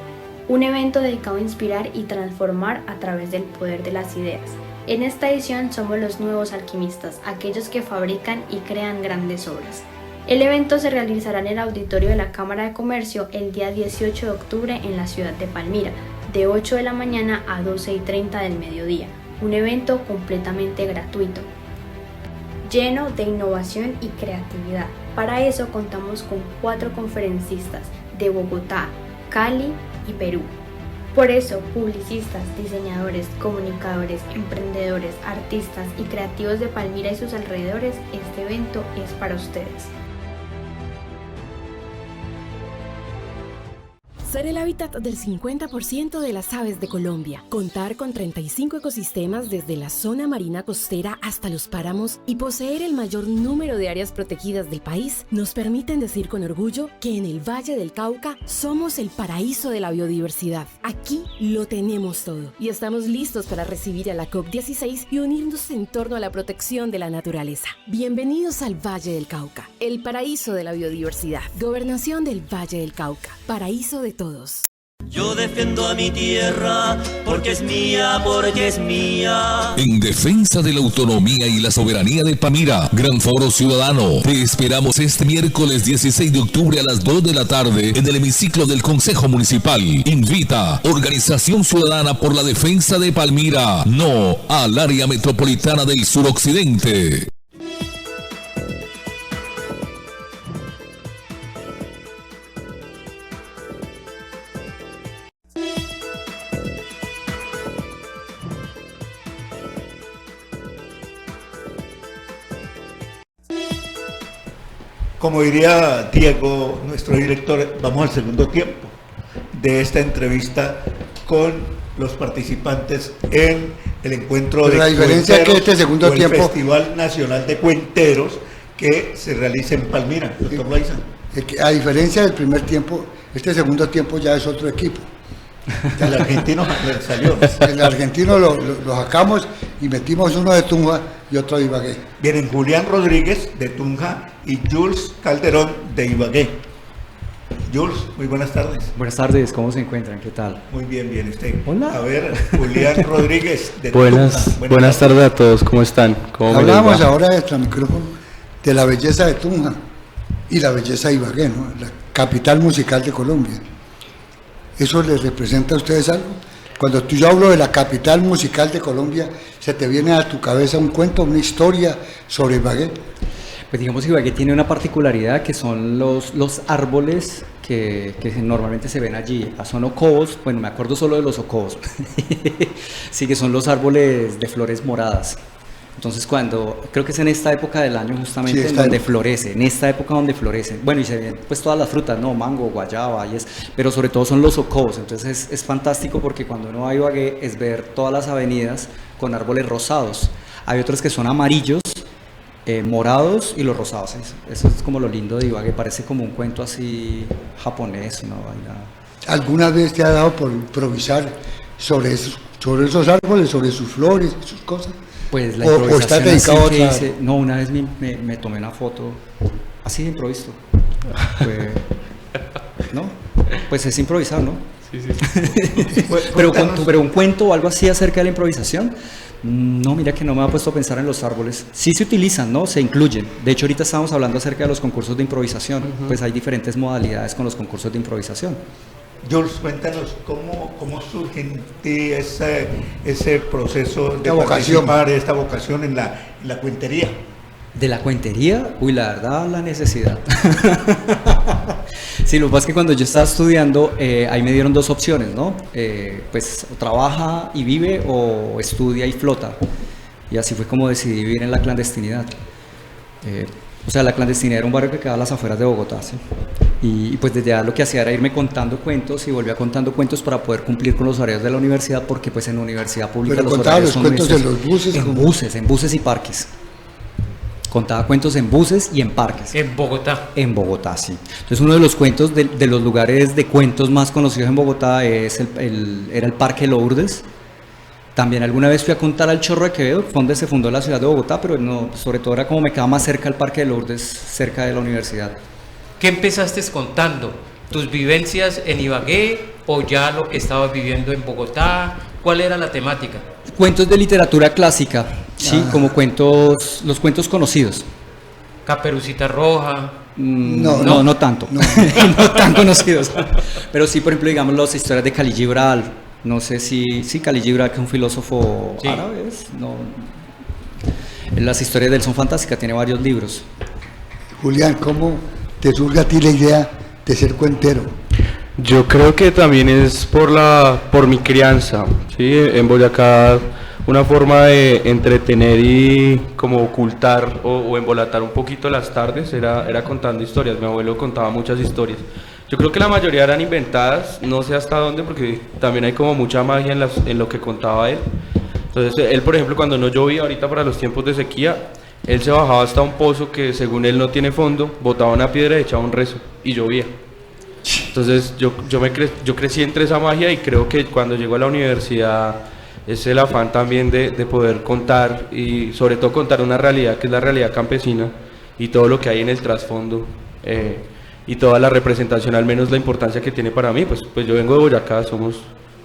[SPEAKER 15] un evento dedicado a inspirar y transformar a través del poder de las ideas. En esta edición somos los nuevos alquimistas, aquellos que fabrican y crean grandes obras. El evento se realizará en el auditorio de la Cámara de Comercio el día 18 de octubre en la ciudad de Palmira, de 8 de la mañana a 12:30 del mediodía, un evento completamente gratuito, lleno de innovación y creatividad. Para eso contamos con 4 conferencistas de Bogotá, Cali y Perú. Por eso, publicistas, diseñadores, comunicadores, emprendedores, artistas y creativos de Palmira y sus alrededores, este evento es para ustedes.
[SPEAKER 16] Ser el hábitat del 50% de las aves de Colombia, contar con 35 ecosistemas desde la zona marina costera hasta los páramos y poseer el mayor número de áreas protegidas del país nos permiten decir con orgullo que en el Valle del Cauca somos el paraíso de la biodiversidad. Aquí lo tenemos todo y estamos listos para recibir a la COP16 y unirnos en torno a la protección de la naturaleza. Bienvenidos al Valle del Cauca, el paraíso de la biodiversidad. Gobernación del Valle del Cauca, paraíso de todos.
[SPEAKER 17] Yo defiendo a mi tierra porque es mía, porque es mía.
[SPEAKER 18] En defensa de la autonomía y la soberanía de Palmira, Gran Foro Ciudadano. Te esperamos este miércoles 16 de octubre a las 2 de la tarde en el hemiciclo del Consejo Municipal. Invita Organización Ciudadana por la Defensa de Palmira, no al área metropolitana del suroccidente.
[SPEAKER 3] Como diría Diego, nuestro director, vamos al segundo tiempo de esta entrevista con los participantes en el encuentro
[SPEAKER 5] Pero
[SPEAKER 3] de
[SPEAKER 5] la diferencia es que este segundo
[SPEAKER 3] o el
[SPEAKER 5] tiempo-
[SPEAKER 3] Festival Nacional de Cuenteros que se realiza en Palmira, doctor Loaiza.
[SPEAKER 5] A diferencia del primer tiempo, este segundo tiempo ya es otro equipo.
[SPEAKER 3] El argentino salió.
[SPEAKER 5] El argentino lo sacamos y metimos uno de Tunja y otro de Ibagué.
[SPEAKER 3] Vienen Julián Rodríguez de Tunja y Jules Calderón de Ibagué. Jules, muy buenas tardes.
[SPEAKER 19] Buenas tardes, ¿cómo se encuentran? ¿Qué tal?
[SPEAKER 3] Muy bien, bien usted.
[SPEAKER 19] Hola.
[SPEAKER 3] A ver, Julián Rodríguez de
[SPEAKER 20] Buenas
[SPEAKER 3] Tunja.
[SPEAKER 20] buenas tardes a todos, ¿cómo están? ¿Cómo me les
[SPEAKER 5] Hablábamos
[SPEAKER 20] va?
[SPEAKER 5] ahora de extra micrófono de la belleza de Tunja y la belleza de Ibagué, ¿no? La capital musical de Colombia. ¿Eso les representa a ustedes algo? Cuando yo hablo de la capital musical de Colombia, ¿se te viene a tu cabeza un cuento, una historia sobre Ibagué?
[SPEAKER 19] Pues digamos que Ibagué tiene una particularidad que son los árboles que normalmente se ven allí. Son ocobos, bueno, me acuerdo solo de los ocobos. Sí, que son los árboles de flores moradas. Entonces creo que es en esta época del año justamente en donde florece, en esta época donde florecen. Bueno, y se ven pues todas las frutas, ¿no? Mango, guayaba, pero sobre todo son los ocobos. Entonces es fantástico porque cuando uno va a Ibagué es ver todas las avenidas con árboles rosados. Hay otros que son amarillos, morados y los rosados. Eso es como lo lindo de Ibagué, parece como un cuento así japonés, ¿no?
[SPEAKER 5] ¿Alguna vez te ha dado por improvisar sobre esos árboles, sobre sus flores, sus cosas?
[SPEAKER 19] Pues la
[SPEAKER 5] ¿O
[SPEAKER 19] improvisación
[SPEAKER 5] estás dedicado a
[SPEAKER 19] así que
[SPEAKER 5] otra?
[SPEAKER 19] hice, no, una vez me tomé una foto así de improviso. ¿No? Pues es improvisar, ¿no?
[SPEAKER 20] Sí, sí.
[SPEAKER 19] pero un cuento o algo así acerca de la improvisación, no, mira que no me ha puesto a pensar en los árboles. Sí se utilizan, ¿no? Se incluyen. De hecho, ahorita estábamos hablando acerca de los concursos de improvisación. Pues hay diferentes modalidades con los concursos de improvisación.
[SPEAKER 3] Jules, cuéntanos cómo surge en ti ese proceso de
[SPEAKER 5] vocación.
[SPEAKER 3] participar, esta vocación en la cuentería.
[SPEAKER 19] De la cuentería, uy, la verdad, la necesidad. Sí, lo que pasa es que cuando yo estaba estudiando, ahí me dieron dos opciones, ¿no? Pues o trabaja y vive o estudia y flota. Y así fue como decidí vivir en la clandestinidad. O sea, la clandestinidad era un barrio que quedaba a las afueras de Bogotá, ¿sí? Y pues desde allá lo que hacía era irme contando cuentos y volvía contando cuentos para poder cumplir con los horarios de la universidad, porque pues en la universidad pública
[SPEAKER 5] Pero
[SPEAKER 19] los
[SPEAKER 5] contaba
[SPEAKER 19] horarios
[SPEAKER 5] los
[SPEAKER 19] son
[SPEAKER 5] cuentos de los buses.
[SPEAKER 19] En buses y parques. Contaba cuentos en buses y en parques.
[SPEAKER 7] En Bogotá.
[SPEAKER 19] En Bogotá, sí. Entonces uno de los cuentos, de los lugares de cuentos más conocidos en Bogotá era el Parque Lourdes. También alguna vez fui a contar al Chorro de Quevedo, donde se fundó la ciudad de Bogotá, pero no, sobre todo era como me quedaba más cerca el Parque de Lourdes, cerca de la universidad.
[SPEAKER 7] ¿Qué empezaste contando? ¿Tus vivencias en Ibagué o ya lo que estabas viviendo en Bogotá? ¿Cuál era la temática?
[SPEAKER 19] Cuentos de literatura clásica, sí, como los cuentos conocidos.
[SPEAKER 7] Caperucita Roja.
[SPEAKER 19] No tanto, no tan conocidos. Pero sí, por ejemplo, digamos las historias de Khalil Gibral. No sé si Khalil Gibral, que es un filósofo árabe, no. Las historias de él son fantásticas, tiene varios libros.
[SPEAKER 5] Julián, ¿cómo te surge a ti la idea de ser cuentero?
[SPEAKER 20] Yo creo que también es por mi crianza, ¿sí? En Boyacá una forma de entretener y como ocultar o embolatar un poquito las tardes era contando historias. Mi abuelo contaba muchas historias. Yo creo que la mayoría eran inventadas, no sé hasta dónde, porque también hay como mucha magia en lo que contaba él. Entonces él, por ejemplo, cuando no llovía ahorita para los tiempos de sequía, él se bajaba hasta un pozo que según él no tiene fondo, botaba una piedra y echaba un rezo y llovía. Entonces yo crecí entre esa magia y creo que cuando llego a la universidad es el afán también de poder contar y sobre todo contar una realidad que es la realidad campesina y todo lo que hay en el trasfondo y toda la representación, al menos la importancia que tiene para mí. Pues yo vengo de Boyacá, somos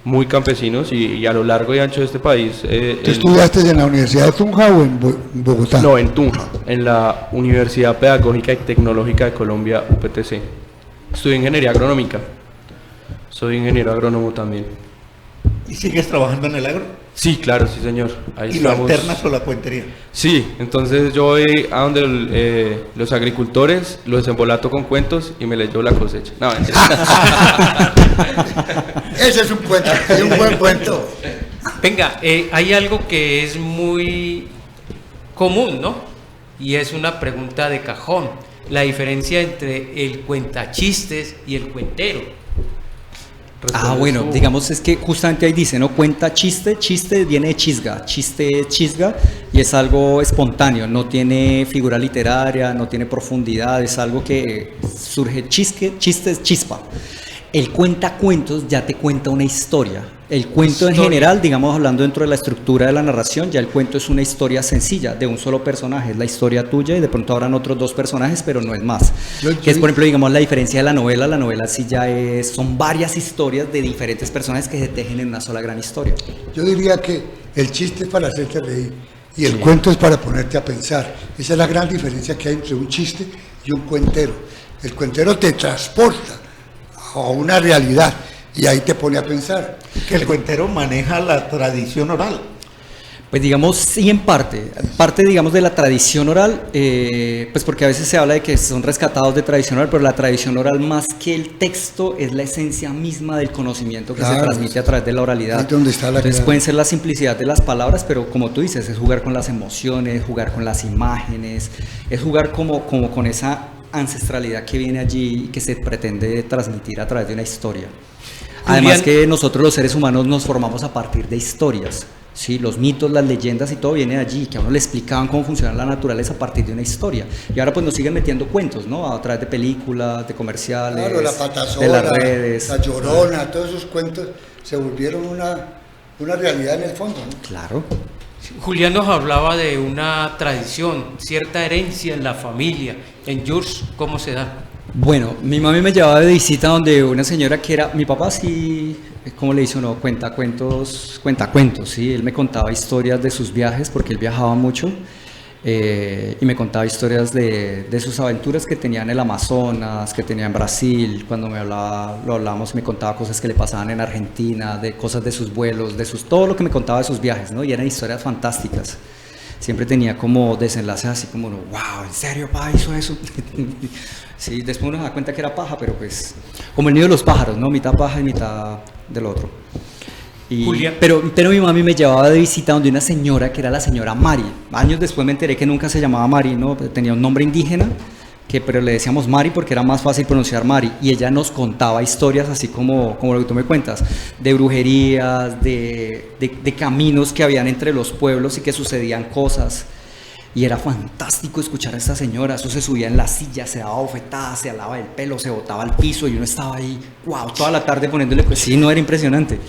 [SPEAKER 20] muy campesinos y a lo largo y ancho de este país.
[SPEAKER 5] ¿Tú estudiaste en la Universidad de Tunja o en Bogotá?
[SPEAKER 20] No, en Tunja, en la Universidad Pedagógica y Tecnológica de Colombia, UPTC. Estudié ingeniería agronómica. Soy ingeniero agrónomo también.
[SPEAKER 3] ¿Y sigues trabajando en el agro?
[SPEAKER 20] Sí, claro, sí señor. Ahí
[SPEAKER 3] ¿Y
[SPEAKER 20] estamos.
[SPEAKER 3] lo alternas con la cuentería?
[SPEAKER 20] Sí, entonces yo voy a donde los agricultores los embolato con cuentos y me les llevo la cosecha. No,
[SPEAKER 5] Ese es un cuento, es un buen cuento.
[SPEAKER 7] Venga, hay algo que es muy común, ¿no? Y es una pregunta de cajón. la diferencia entre el cuentachistes y el cuentero.
[SPEAKER 19] Bueno, digamos es que justamente ahí dice, ¿no? Cuenta chiste, chiste viene de chisga, chiste es chisga y es algo espontáneo, no tiene figura literaria, no tiene profundidad, es algo que surge, chiste es chispa. El cuentacuentos ya te cuenta una historia. El cuento en general, digamos hablando dentro de la estructura de la narración, ya el cuento es una historia sencilla de un solo personaje, es la historia tuya y de pronto habrán otros dos personajes, pero no es más. Que es por ejemplo, digamos, la diferencia de la novela sí ya son varias historias de diferentes personajes que se tejen en una sola gran historia.
[SPEAKER 5] Yo diría que el chiste es para hacerte reír y el cuento es para ponerte a pensar. Esa es la gran diferencia que hay entre un chiste y un cuentero. El cuentero te transporta a una realidad y ahí te pone a pensar.
[SPEAKER 3] Que el cuentero maneja la tradición oral.
[SPEAKER 19] Pues digamos, sí, en parte digamos de la tradición oral, pues porque a veces se habla de que son rescatados de tradición oral, pero la tradición oral más que el texto es la esencia misma del conocimiento que se transmite a través de la oralidad. Entonces pueden ser la simplicidad de las palabras, pero como tú dices, es jugar con las emociones, jugar con las imágenes, es jugar como con esa ancestralidad que viene allí y que se pretende transmitir a través de una historia. Además que nosotros los seres humanos nos formamos a partir de historias, ¿sí? Los mitos, las leyendas y todo viene de allí, que a uno le explicaban cómo funciona la naturaleza a partir de una historia. Y ahora pues nos siguen metiendo cuentos, ¿no? A través de películas, de comerciales,
[SPEAKER 5] claro, la patasola,
[SPEAKER 19] de las redes.
[SPEAKER 5] La Llorona, todos esos cuentos se volvieron una realidad en el fondo, ¿no?
[SPEAKER 19] Claro.
[SPEAKER 7] Julián nos hablaba de una tradición, cierta herencia en la familia. En Yurs, ¿cómo se da?
[SPEAKER 19] Bueno, mi mami me llevaba de visita donde una señora que era, mi papá sí, ¿cómo le hizo? No, cuentacuentos, sí, él me contaba historias de sus viajes porque él viajaba mucho y me contaba historias de sus aventuras que tenía en el Amazonas, que tenía en Brasil, cuando lo hablábamos me contaba cosas que le pasaban en Argentina, de cosas de sus vuelos, todo lo que me contaba de sus viajes, ¿no? Y eran historias fantásticas. Siempre tenía como desenlaces así como, wow, ¿en serio, pa, hizo eso? Sí, después uno se da cuenta que era paja, pero pues, como el nido de los pájaros, ¿no? Mitad paja y mitad del otro. Pero mi mami me llevaba de visita donde una señora que era la señora Mari. Años después me enteré que nunca se llamaba Mari, ¿no? Tenía un nombre indígena, pero le decíamos Mari porque era más fácil pronunciar Mari. Y ella nos contaba historias así como lo que tú me cuentas, de brujerías, de caminos que habían entre los pueblos y que sucedían cosas. Y era fantástico escuchar a esta señora, eso se subía en la silla, se daba bofetadas, se alaba el pelo, se botaba al piso y uno estaba ahí, wow, toda la tarde poniéndole, pues sí, no, era impresionante.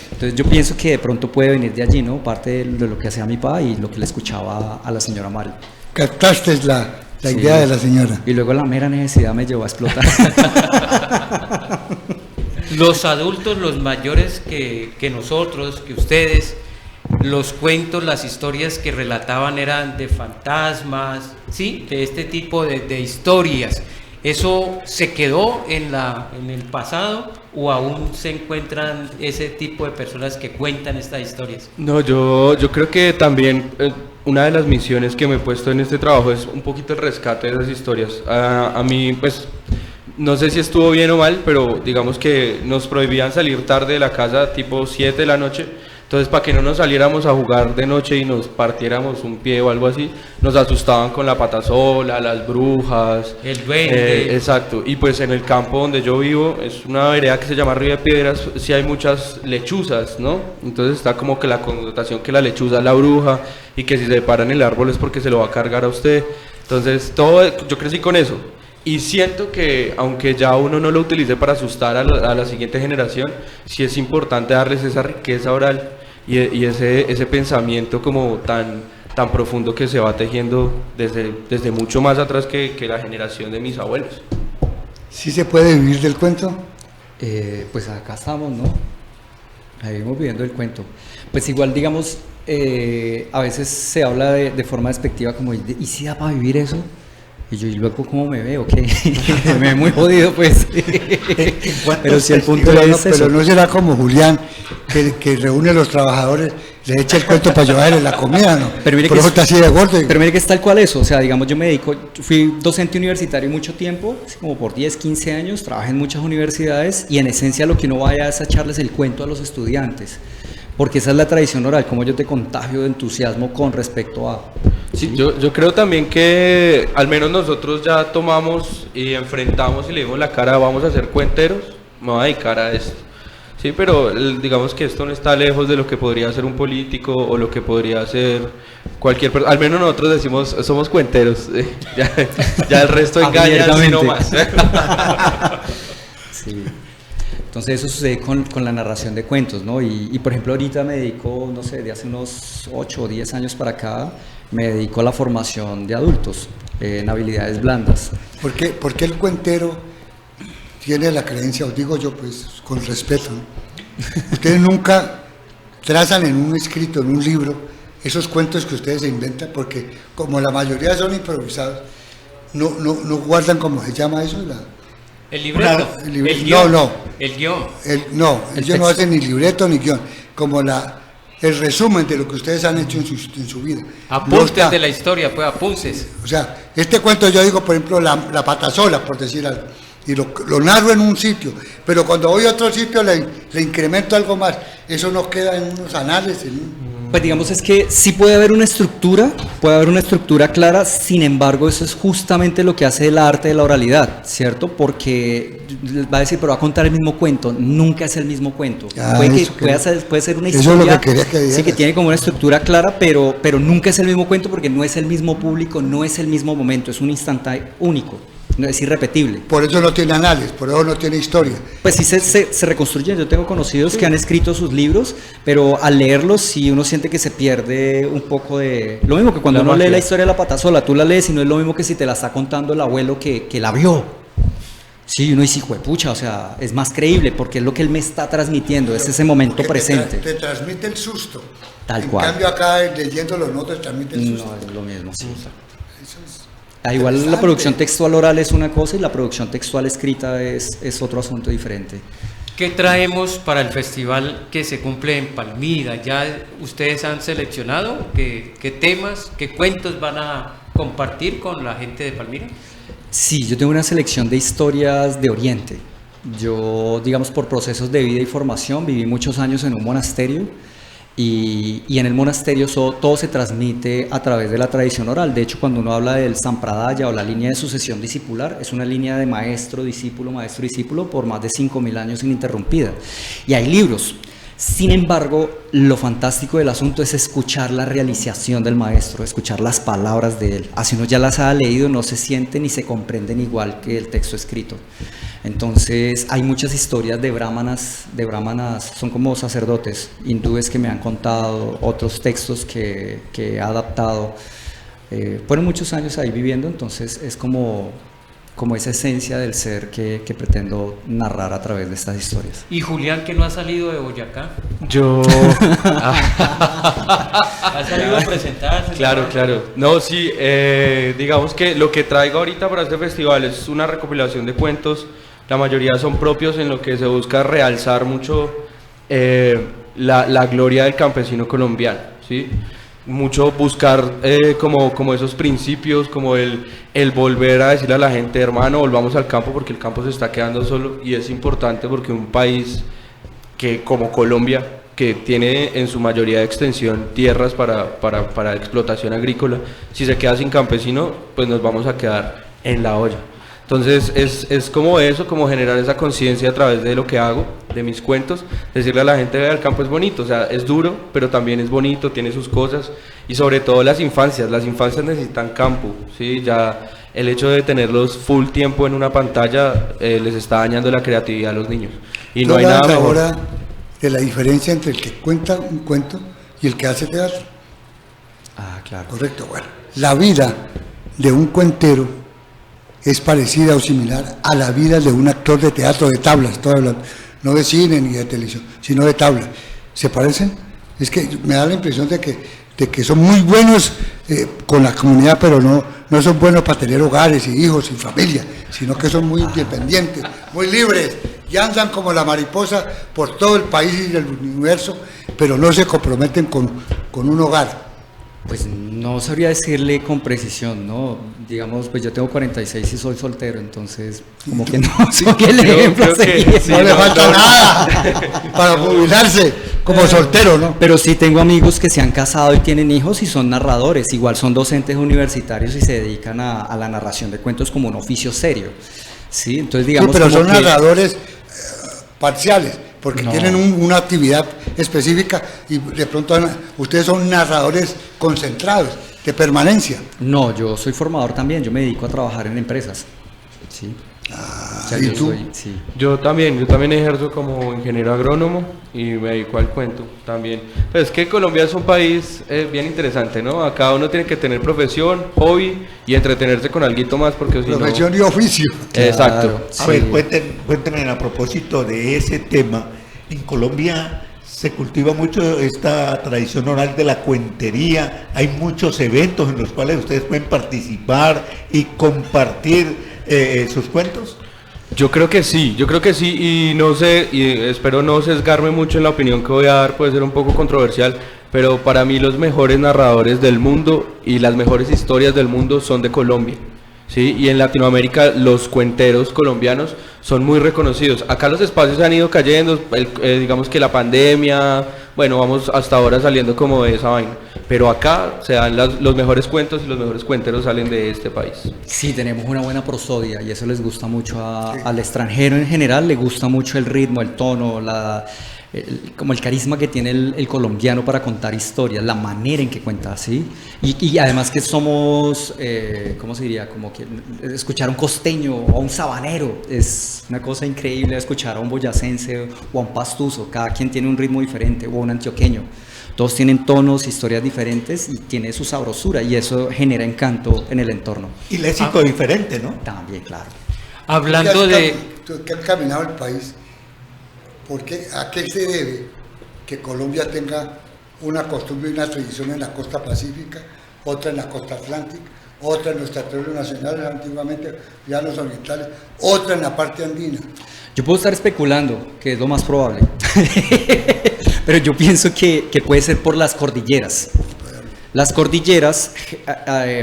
[SPEAKER 19] Entonces yo pienso que de pronto puede venir de allí, ¿no? Parte de lo que hacía mi papá y lo que le escuchaba a la señora Mari.
[SPEAKER 5] Captaste la idea de la señora.
[SPEAKER 19] Y luego la mera necesidad me llevó a explotar.
[SPEAKER 7] Los adultos, los mayores que nosotros, que ustedes, los cuentos, las historias que relataban eran de fantasmas, ¿sí? De este tipo de historias. ¿Eso se quedó en el pasado o aún se encuentran ese tipo de personas que cuentan estas historias?
[SPEAKER 20] No, yo creo que también una de las misiones que me he puesto en este trabajo es un poquito el rescate de esas historias. A mí, pues, no sé si estuvo bien o mal, pero digamos que nos prohibían salir tarde de la casa, tipo 7 de la noche. Entonces, para que no nos saliéramos a jugar de noche y nos partiéramos un pie o algo así, nos asustaban con la patasola, las brujas.
[SPEAKER 7] El duende.
[SPEAKER 20] Exacto. Y pues en el campo donde yo vivo, es una vereda que se llama Río de Piedras, sí hay muchas lechuzas, ¿no? Entonces está como que la connotación que la lechuza es la bruja y que si se para en el árbol es porque se lo va a cargar a usted. Entonces, yo crecí con eso. Y siento que, aunque ya uno no lo utilice para asustar a la siguiente generación, sí es importante darles esa riqueza oral y ese pensamiento como tan profundo que se va tejiendo desde mucho más atrás que la generación de mis abuelos.
[SPEAKER 5] ¿Sí se puede vivir del cuento?
[SPEAKER 19] Pues acá estamos, ¿no? Ahí vivimos viviendo el cuento. Pues igual, digamos, a veces se habla de forma despectiva como, ¿y si da para vivir eso? Y luego, ¿cómo me veo? ¿Qué? Me veo muy jodido, pues. Pero si el punto es eso.
[SPEAKER 5] Pero no será como Julián, que reúne a los trabajadores, le echa el cuento para llevarle la comida, ¿no?
[SPEAKER 19] Pero mire, pero mire que es tal cual eso. O sea, digamos, yo fui docente universitario mucho tiempo, como por 10, 15 años, trabajé en muchas universidades y en esencia lo que uno vaya es a echarles el cuento a los estudiantes. Porque esa es la tradición oral, como yo te contagio de entusiasmo con respecto a...
[SPEAKER 20] Sí, yo creo también que al menos nosotros ya tomamos y enfrentamos y le dimos la cara, vamos a ser cuenteros, me voy a dedicar a esto. Sí, pero digamos que esto no está lejos de lo que podría ser un político o lo que podría ser cualquier persona. Al menos nosotros decimos, somos cuenteros. Ya el resto engaña, así no más.
[SPEAKER 19] Sí. Entonces eso sucede con la narración de cuentos, ¿no? Y por ejemplo ahorita me dedico, no sé, de hace unos 8 o 10 años para acá, me dedico a la formación de adultos en habilidades blandas.
[SPEAKER 5] ¿Por qué el cuentero tiene la creencia, os digo yo pues con respeto, ¿no? Ustedes nunca trazan en un escrito, en un libro, esos cuentos que ustedes se inventan? Porque como la mayoría son improvisados, no guardan, ¿cómo se llama eso?
[SPEAKER 7] El libreto.
[SPEAKER 5] El guión.
[SPEAKER 7] El guión.
[SPEAKER 5] Ellos no hacen ni libreto ni guión, como el resumen de lo que ustedes han hecho en su vida.
[SPEAKER 7] Apuntes de la historia, pues apuntes.
[SPEAKER 5] O sea, este cuento yo digo, por ejemplo, la patasola, por decir algo, y lo narro en un sitio, pero cuando voy a otro sitio le incremento algo más, eso no queda en unos anales.
[SPEAKER 19] Pues digamos es que sí puede haber una estructura clara, sin embargo eso es justamente lo que hace el arte de la oralidad, ¿cierto? Porque va a decir, pero va a contar el mismo cuento, nunca es el mismo cuento. Puede ser una historia que tiene como una estructura clara, pero nunca es el mismo cuento porque no es el mismo público, no es el mismo momento, es un instante único. No, es irrepetible.
[SPEAKER 5] Por eso no tiene anales, por eso no tiene historia.
[SPEAKER 19] Pues sí se reconstruyen. Yo tengo conocidos que han escrito sus libros, pero al leerlos sí uno siente que se pierde un poco de... Lo mismo que cuando uno lee la historia de la patasola, tú la lees y no es lo mismo que si te la está contando el abuelo que la vio. Sí, uno dice, pucha, o sea, es más creíble porque es lo que él me está transmitiendo, es ese momento presente.
[SPEAKER 5] Te transmite el susto.
[SPEAKER 19] Tal cual.
[SPEAKER 5] En cambio acá leyéndolo no te transmite el susto.
[SPEAKER 19] No, es lo mismo, sí. Eso es... Igual la producción textual oral es una cosa y la producción textual escrita es otro asunto diferente.
[SPEAKER 7] ¿Qué traemos para el festival que se cumple en Palmira? ¿Ya ustedes han seleccionado qué temas, qué cuentos van a compartir con la gente de Palmira?
[SPEAKER 19] Sí, yo tengo una selección de historias de Oriente. Yo, digamos, por procesos de vida y formación, viví muchos años en un monasterio. Y en el monasterio todo se transmite a través de la tradición oral. De hecho, cuando uno habla del Sampradaya o la línea de sucesión discipular, es una línea de maestro-discípulo por más de 5.000 años ininterrumpida. Y hay libros. Sin embargo, lo fantástico del asunto es escuchar la realización del maestro, escuchar las palabras de él. Así uno ya las ha leído, no se sienten ni se comprenden igual que el texto escrito. Entonces hay muchas historias de brahmanas, son como sacerdotes hindúes que me han contado, otros textos que he adaptado. Fueron muchos años ahí viviendo, entonces es como esa esencia del ser que pretendo narrar a través de estas historias.
[SPEAKER 7] ¿Y Julián, que no ha salido de Boyacá?
[SPEAKER 20] Yo...
[SPEAKER 7] ¿Ha salido a presentarse?
[SPEAKER 20] Claro. No, sí, digamos que lo que traigo ahorita para este festival es una recopilación de cuentos. La mayoría son propios, en lo que se busca realzar mucho la gloria del campesino colombiano, ¿sí? Mucho buscar como esos principios, como el volver a decirle a la gente, hermano, volvamos al campo porque el campo se está quedando solo, y es importante porque un país que como Colombia, que tiene en su mayoría de extensión tierras para explotación agrícola, si se queda sin campesino, pues nos vamos a quedar en la olla. Entonces es como eso, como generar esa conciencia a través de lo que hago, de mis cuentos, decirle a la gente, vea, el campo es bonito, o sea, es duro, pero también es bonito, tiene sus cosas, y sobre todo las infancias necesitan campo, ¿sí? Ya el hecho de tenerlos full tiempo en una pantalla les está dañando la creatividad a los niños, y no hay nada mejor.
[SPEAKER 5] Ahora de la diferencia entre el que cuenta un cuento y el que hace teatro.
[SPEAKER 19] Ah, claro.
[SPEAKER 5] Correcto, bueno, la vida de un cuentero es parecida o similar a la vida de un actor de teatro de tablas, estoy hablando, no de cine ni de televisión, sino de tablas. ¿Se parecen? Es que me da la impresión de que son muy buenos con la comunidad, pero no son buenos para tener hogares y hijos y familia, sino que son muy independientes, muy libres, y andan como la mariposa por todo el país y el universo, pero no se comprometen con un hogar.
[SPEAKER 19] Pues no sabría decirle con precisión, ¿no? Digamos, pues yo tengo 46 y soy soltero, entonces como que no soy el ejemplo a seguir.
[SPEAKER 5] No le falta nada para jubilarse. como soltero, ¿no?
[SPEAKER 19] Pero sí tengo amigos que se han casado y tienen hijos y son narradores, igual son docentes universitarios y se dedican a la narración de cuentos como un oficio serio. Sí, entonces digamos
[SPEAKER 5] pero
[SPEAKER 19] como
[SPEAKER 5] son narradores parciales, porque
[SPEAKER 19] No.
[SPEAKER 5] tienen una actividad específica y de pronto ustedes son narradores concentrados, de permanencia.
[SPEAKER 19] No, yo soy formador también, yo me dedico a trabajar en empresas. Sí. O sea,
[SPEAKER 5] ¿y
[SPEAKER 19] yo
[SPEAKER 5] tú?
[SPEAKER 19] sí.
[SPEAKER 20] Yo también ejerzo como ingeniero agrónomo y me dedico al cuento también. Pero es que Colombia es un país bien interesante, ¿no? Acá uno tiene que tener profesión, hobby y entretenerse con alguito más porque si no...
[SPEAKER 5] Profesión y oficio.
[SPEAKER 20] Exacto.
[SPEAKER 3] A ver, cuéntenme a propósito de ese tema. En Colombia se cultiva mucho esta tradición oral de la cuentería. Hay muchos eventos en los cuales ustedes pueden participar y compartir sus cuentos.
[SPEAKER 20] Yo creo que sí, y no sé, y espero no sesgarme mucho en la opinión que voy a dar, puede ser un poco controversial, pero para mí los mejores narradores del mundo y las mejores historias del mundo son de Colombia. ¿Sí? Y en Latinoamérica los cuenteros colombianos son muy reconocidos. Acá los espacios han ido cayendo, digamos que la pandemia, bueno, vamos hasta ahora saliendo como de esa vaina. Pero acá se dan los mejores cuentos y los mejores cuenteros salen de este país.
[SPEAKER 19] Sí, tenemos una buena prosodia y eso les gusta mucho al extranjero en general, le gusta mucho el ritmo, el tono, como el carisma que tiene el colombiano para contar historias, la manera en que cuenta, ¿sí? Y además que somos, ¿cómo se diría? Como que escuchar a un costeño o a un sabanero es una cosa increíble, escuchar a un boyacense o a un pastuso, cada quien tiene un ritmo diferente, o a un antioqueño. Todos tienen tonos, historias diferentes y tiene su sabrosura y eso genera encanto en el entorno.
[SPEAKER 3] Y léxico diferente, ¿no?
[SPEAKER 19] También, claro.
[SPEAKER 7] Hablando de...
[SPEAKER 5] ¿Qué ha caminado el país? ¿A qué se debe que Colombia tenga una costumbre y una tradición en la costa pacífica, otra en la costa atlántica, otra en los territorios nacionales, antiguamente ya los orientales, otra en la parte andina?
[SPEAKER 19] Yo puedo estar especulando, que es lo más probable, pero yo pienso que puede ser por las cordilleras. Las cordilleras,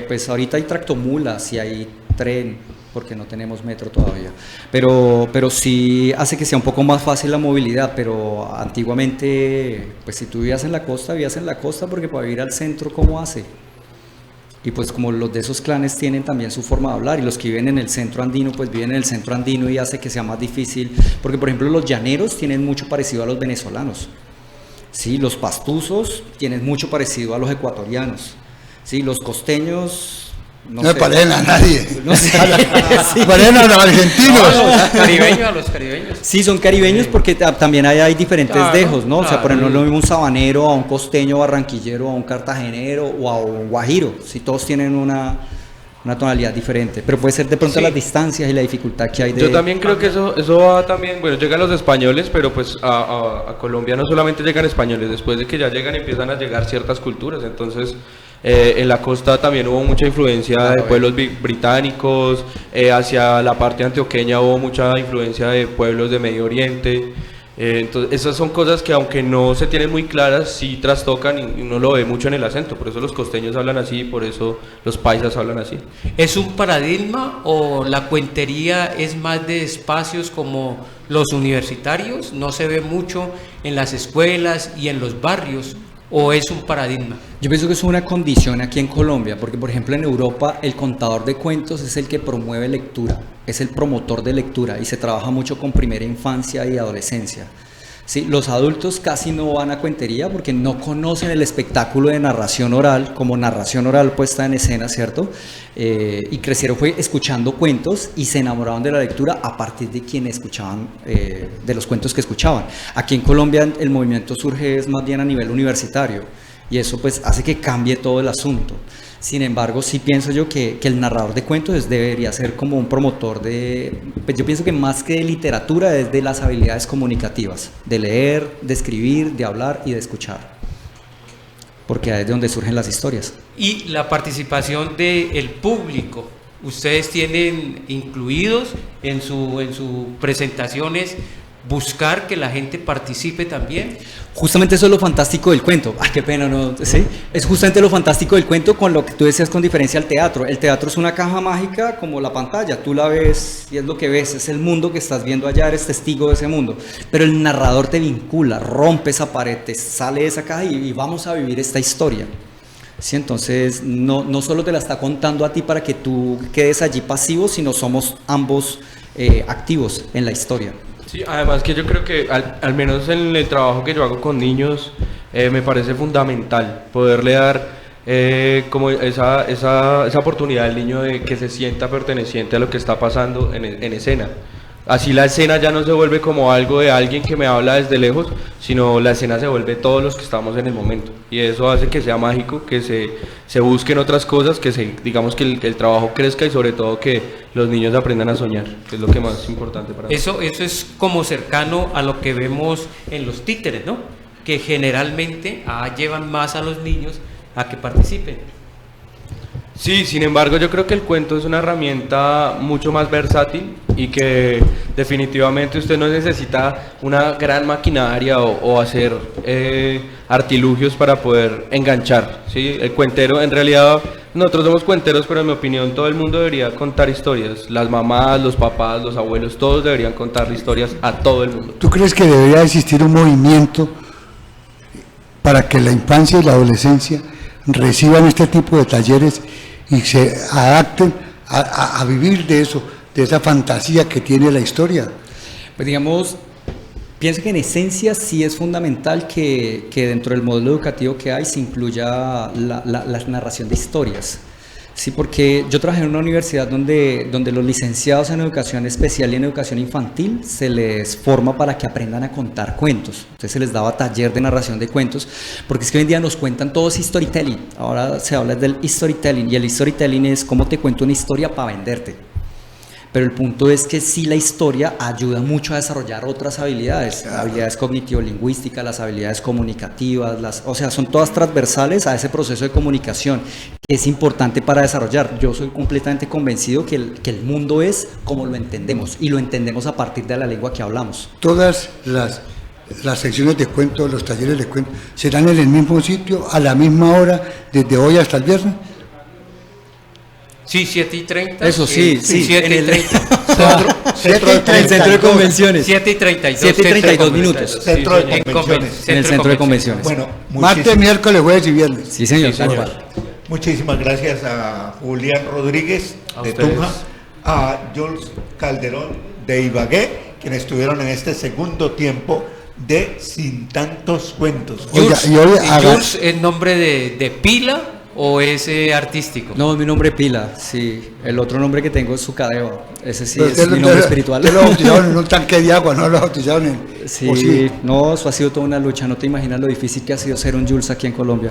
[SPEAKER 19] pues ahorita hay tractomulas y hay tren, porque no tenemos metro todavía, pero sí hace que sea un poco más fácil la movilidad, pero antiguamente, pues si tú vivías en la costa, porque para ir al centro, ¿cómo hace? Y pues como los de esos clanes tienen también su forma de hablar y los que viven en el centro andino, pues viven en el centro andino y hace que sea más difícil, porque por ejemplo los llaneros tienen mucho parecido a los venezolanos, ¿sí? Los pastuzos tienen mucho parecido a los ecuatorianos, ¿sí? Los costeños...
[SPEAKER 5] No me parecen a nadie.
[SPEAKER 19] No sé.
[SPEAKER 5] Sí. Parecen a los argentinos.
[SPEAKER 7] A los caribeños.
[SPEAKER 19] Sí, son caribeños porque también hay diferentes dejos, ¿no? O sea, por ejemplo, no es lo mismo un sabanero a un costeño barranquillero, a un cartagenero o a un guajiro. Sí, todos tienen una tonalidad diferente, pero puede ser de pronto las distancias y la dificultad que hay de...
[SPEAKER 20] Yo también creo que eso va también, bueno, llegan los españoles, pero pues a Colombia no solamente llegan españoles, después de que ya llegan empiezan a llegar ciertas culturas, entonces... en la costa también hubo mucha influencia de pueblos británicos, hacia la parte antioqueña hubo mucha influencia de pueblos de Medio Oriente, entonces esas son cosas que aunque no se tienen muy claras, sí trastocan y uno lo ve mucho en el acento, por eso los costeños hablan así, por eso los paisas hablan así.
[SPEAKER 7] ¿Es un paradigma o la cuentería es más de espacios como los universitarios? ¿No se ve mucho en las escuelas y en los barrios? ¿O es un paradigma?
[SPEAKER 19] Yo pienso que es una condición aquí en Colombia, porque por ejemplo en Europa el contador de cuentos es el que promueve lectura, es el promotor de lectura y se trabaja mucho con primera infancia y adolescencia. Sí, los adultos casi no van a cuentería porque no conocen el espectáculo de narración oral como narración oral puesta en escena, ¿cierto? Y crecieron fue escuchando cuentos y se enamoraron de la lectura a partir de quienes escuchaban, de los cuentos que escuchaban. Aquí en Colombia el movimiento surge es más bien a nivel universitario y eso pues hace que cambie todo el asunto. Sin embargo, sí pienso yo que el narrador de cuentos debería ser como un promotor de, pues yo pienso que más que de literatura es de las habilidades comunicativas, de leer, de escribir, de hablar y de escuchar, porque ahí es de donde surgen las historias.
[SPEAKER 7] Y la participación del público, ustedes tienen incluidos en sus presentaciones buscar que la gente participe también.
[SPEAKER 19] Justamente eso es lo fantástico del cuento. Qué pena, ¿no? ¿Sí? Es justamente lo fantástico del cuento con lo que tú decías con diferencia al teatro. El teatro es una caja mágica como la pantalla. Tú la ves y es lo que ves, es el mundo que estás viendo allá, eres testigo de ese mundo. Pero el narrador te vincula, rompe esa pared, te sale de esa caja y vamos a vivir esta historia. Sí, entonces no solo te la está contando a ti para que tú quedes allí pasivo, sino somos ambos activos en la historia.
[SPEAKER 20] Sí, además que yo creo que al menos en el trabajo que yo hago con niños me parece fundamental poderle dar como esa oportunidad al niño de que se sienta perteneciente a lo que está pasando en escena. Así la escena ya no se vuelve como algo de alguien que me habla desde lejos, sino la escena se vuelve todos los que estamos en el momento. Y eso hace que sea mágico, que se busquen otras cosas, que digamos que el trabajo crezca y sobre todo que los niños aprendan a soñar, que es lo que más importante para
[SPEAKER 7] Eso es como cercano a lo que vemos en los títeres, ¿no? Que generalmente llevan más a los niños a que participen.
[SPEAKER 20] Sí, sin embargo yo creo que el cuento es una herramienta mucho más versátil y que definitivamente usted no necesita una gran maquinaria o hacer artilugios para poder enganchar, ¿sí? El cuentero, en realidad nosotros somos cuenteros, pero en mi opinión todo el mundo debería contar historias. Las mamás, los papás, los abuelos, todos deberían contar historias a todo el mundo.
[SPEAKER 5] ¿Tú crees que debería existir un movimiento para que la infancia y la adolescencia reciban este tipo de talleres y se adapten a vivir de eso, de esa fantasía que tiene la historia?
[SPEAKER 19] Pues digamos, pienso que en esencia sí es fundamental que dentro del modelo educativo que hay se incluya la narración de historias. Sí, porque yo trabajé en una universidad donde los licenciados en educación especial y en educación infantil se les forma para que aprendan a contar cuentos. Entonces se les daba taller de narración de cuentos, porque es que hoy en día nos cuentan todos storytelling. Ahora se habla del storytelling, y el storytelling es cómo te cuento una historia para venderte. Pero el punto es que sí, la historia ayuda mucho a desarrollar otras habilidades, habilidades cognitivo-lingüísticas, las habilidades comunicativas, o sea, son todas transversales a ese proceso de comunicación que es importante para desarrollar. Yo soy completamente convencido que el mundo es como lo entendemos, y lo entendemos a partir de la lengua que hablamos.
[SPEAKER 5] Todas las secciones de cuentos, los talleres de cuentos, ¿serán en el mismo sitio, a la misma hora, desde hoy hasta el viernes?
[SPEAKER 7] Sí, 7:30.
[SPEAKER 19] Eso sí,
[SPEAKER 7] 7:30.
[SPEAKER 19] El centro de convenciones.
[SPEAKER 7] 7:32
[SPEAKER 19] minutos.
[SPEAKER 3] Centro de convenciones.
[SPEAKER 19] En el centro de convenciones.
[SPEAKER 3] Bueno,
[SPEAKER 5] martes, miércoles, jueves y viernes.
[SPEAKER 19] Sí, señor.
[SPEAKER 3] Muchísimas gracias a Julián Rodríguez de Tunja, a Jules Calderón de Ibagué, quienes estuvieron en este segundo tiempo de Sin Tantos Cuentos.
[SPEAKER 7] Jules, ¿es nombre de pila o es artístico?
[SPEAKER 19] No, mi nombre es Pila, sí. El otro nombre que tengo es Sucadeva. Ese sí es mi nombre espiritual.
[SPEAKER 5] Lo bautizaron en un tanque de agua, no lo bautizaron en...
[SPEAKER 19] Sí, no, eso ha sido toda una lucha. No te imaginas lo difícil que ha sido ser un Jules aquí en Colombia.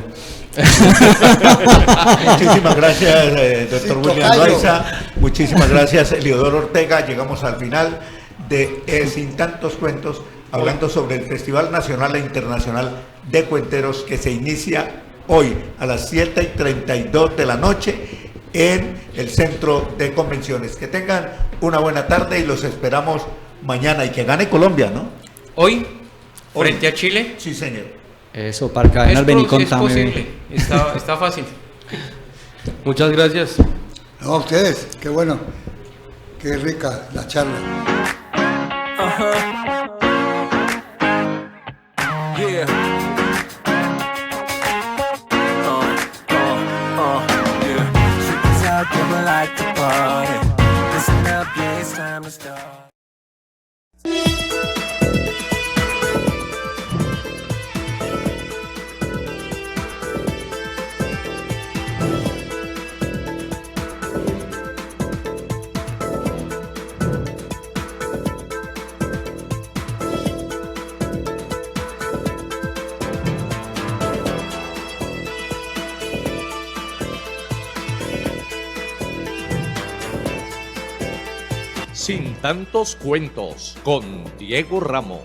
[SPEAKER 3] Muchísimas gracias, doctor William Loaiza. Muchísimas gracias, Eliodoro Ortega. Llegamos al final de Sin Tantos Cuentos, hablando sobre el Festival Nacional e Internacional de Cuenteros que se inicia hoy a las 7:32 de la noche en el Centro de Convenciones. Que tengan una buena tarde y los esperamos mañana, y que gane Colombia, ¿no?
[SPEAKER 7] Hoy, frente a Chile.
[SPEAKER 3] Sí, señor.
[SPEAKER 19] Eso, para cadena al Beni, contame.
[SPEAKER 7] Es posible, está fácil.
[SPEAKER 20] Muchas gracias.
[SPEAKER 5] No, a ustedes, qué bueno, qué rica la charla.
[SPEAKER 17] Yeah. People like to party. Listen up, yeah, it's time to start.
[SPEAKER 2] Sin Tantos Cuentos con Diego Ramos.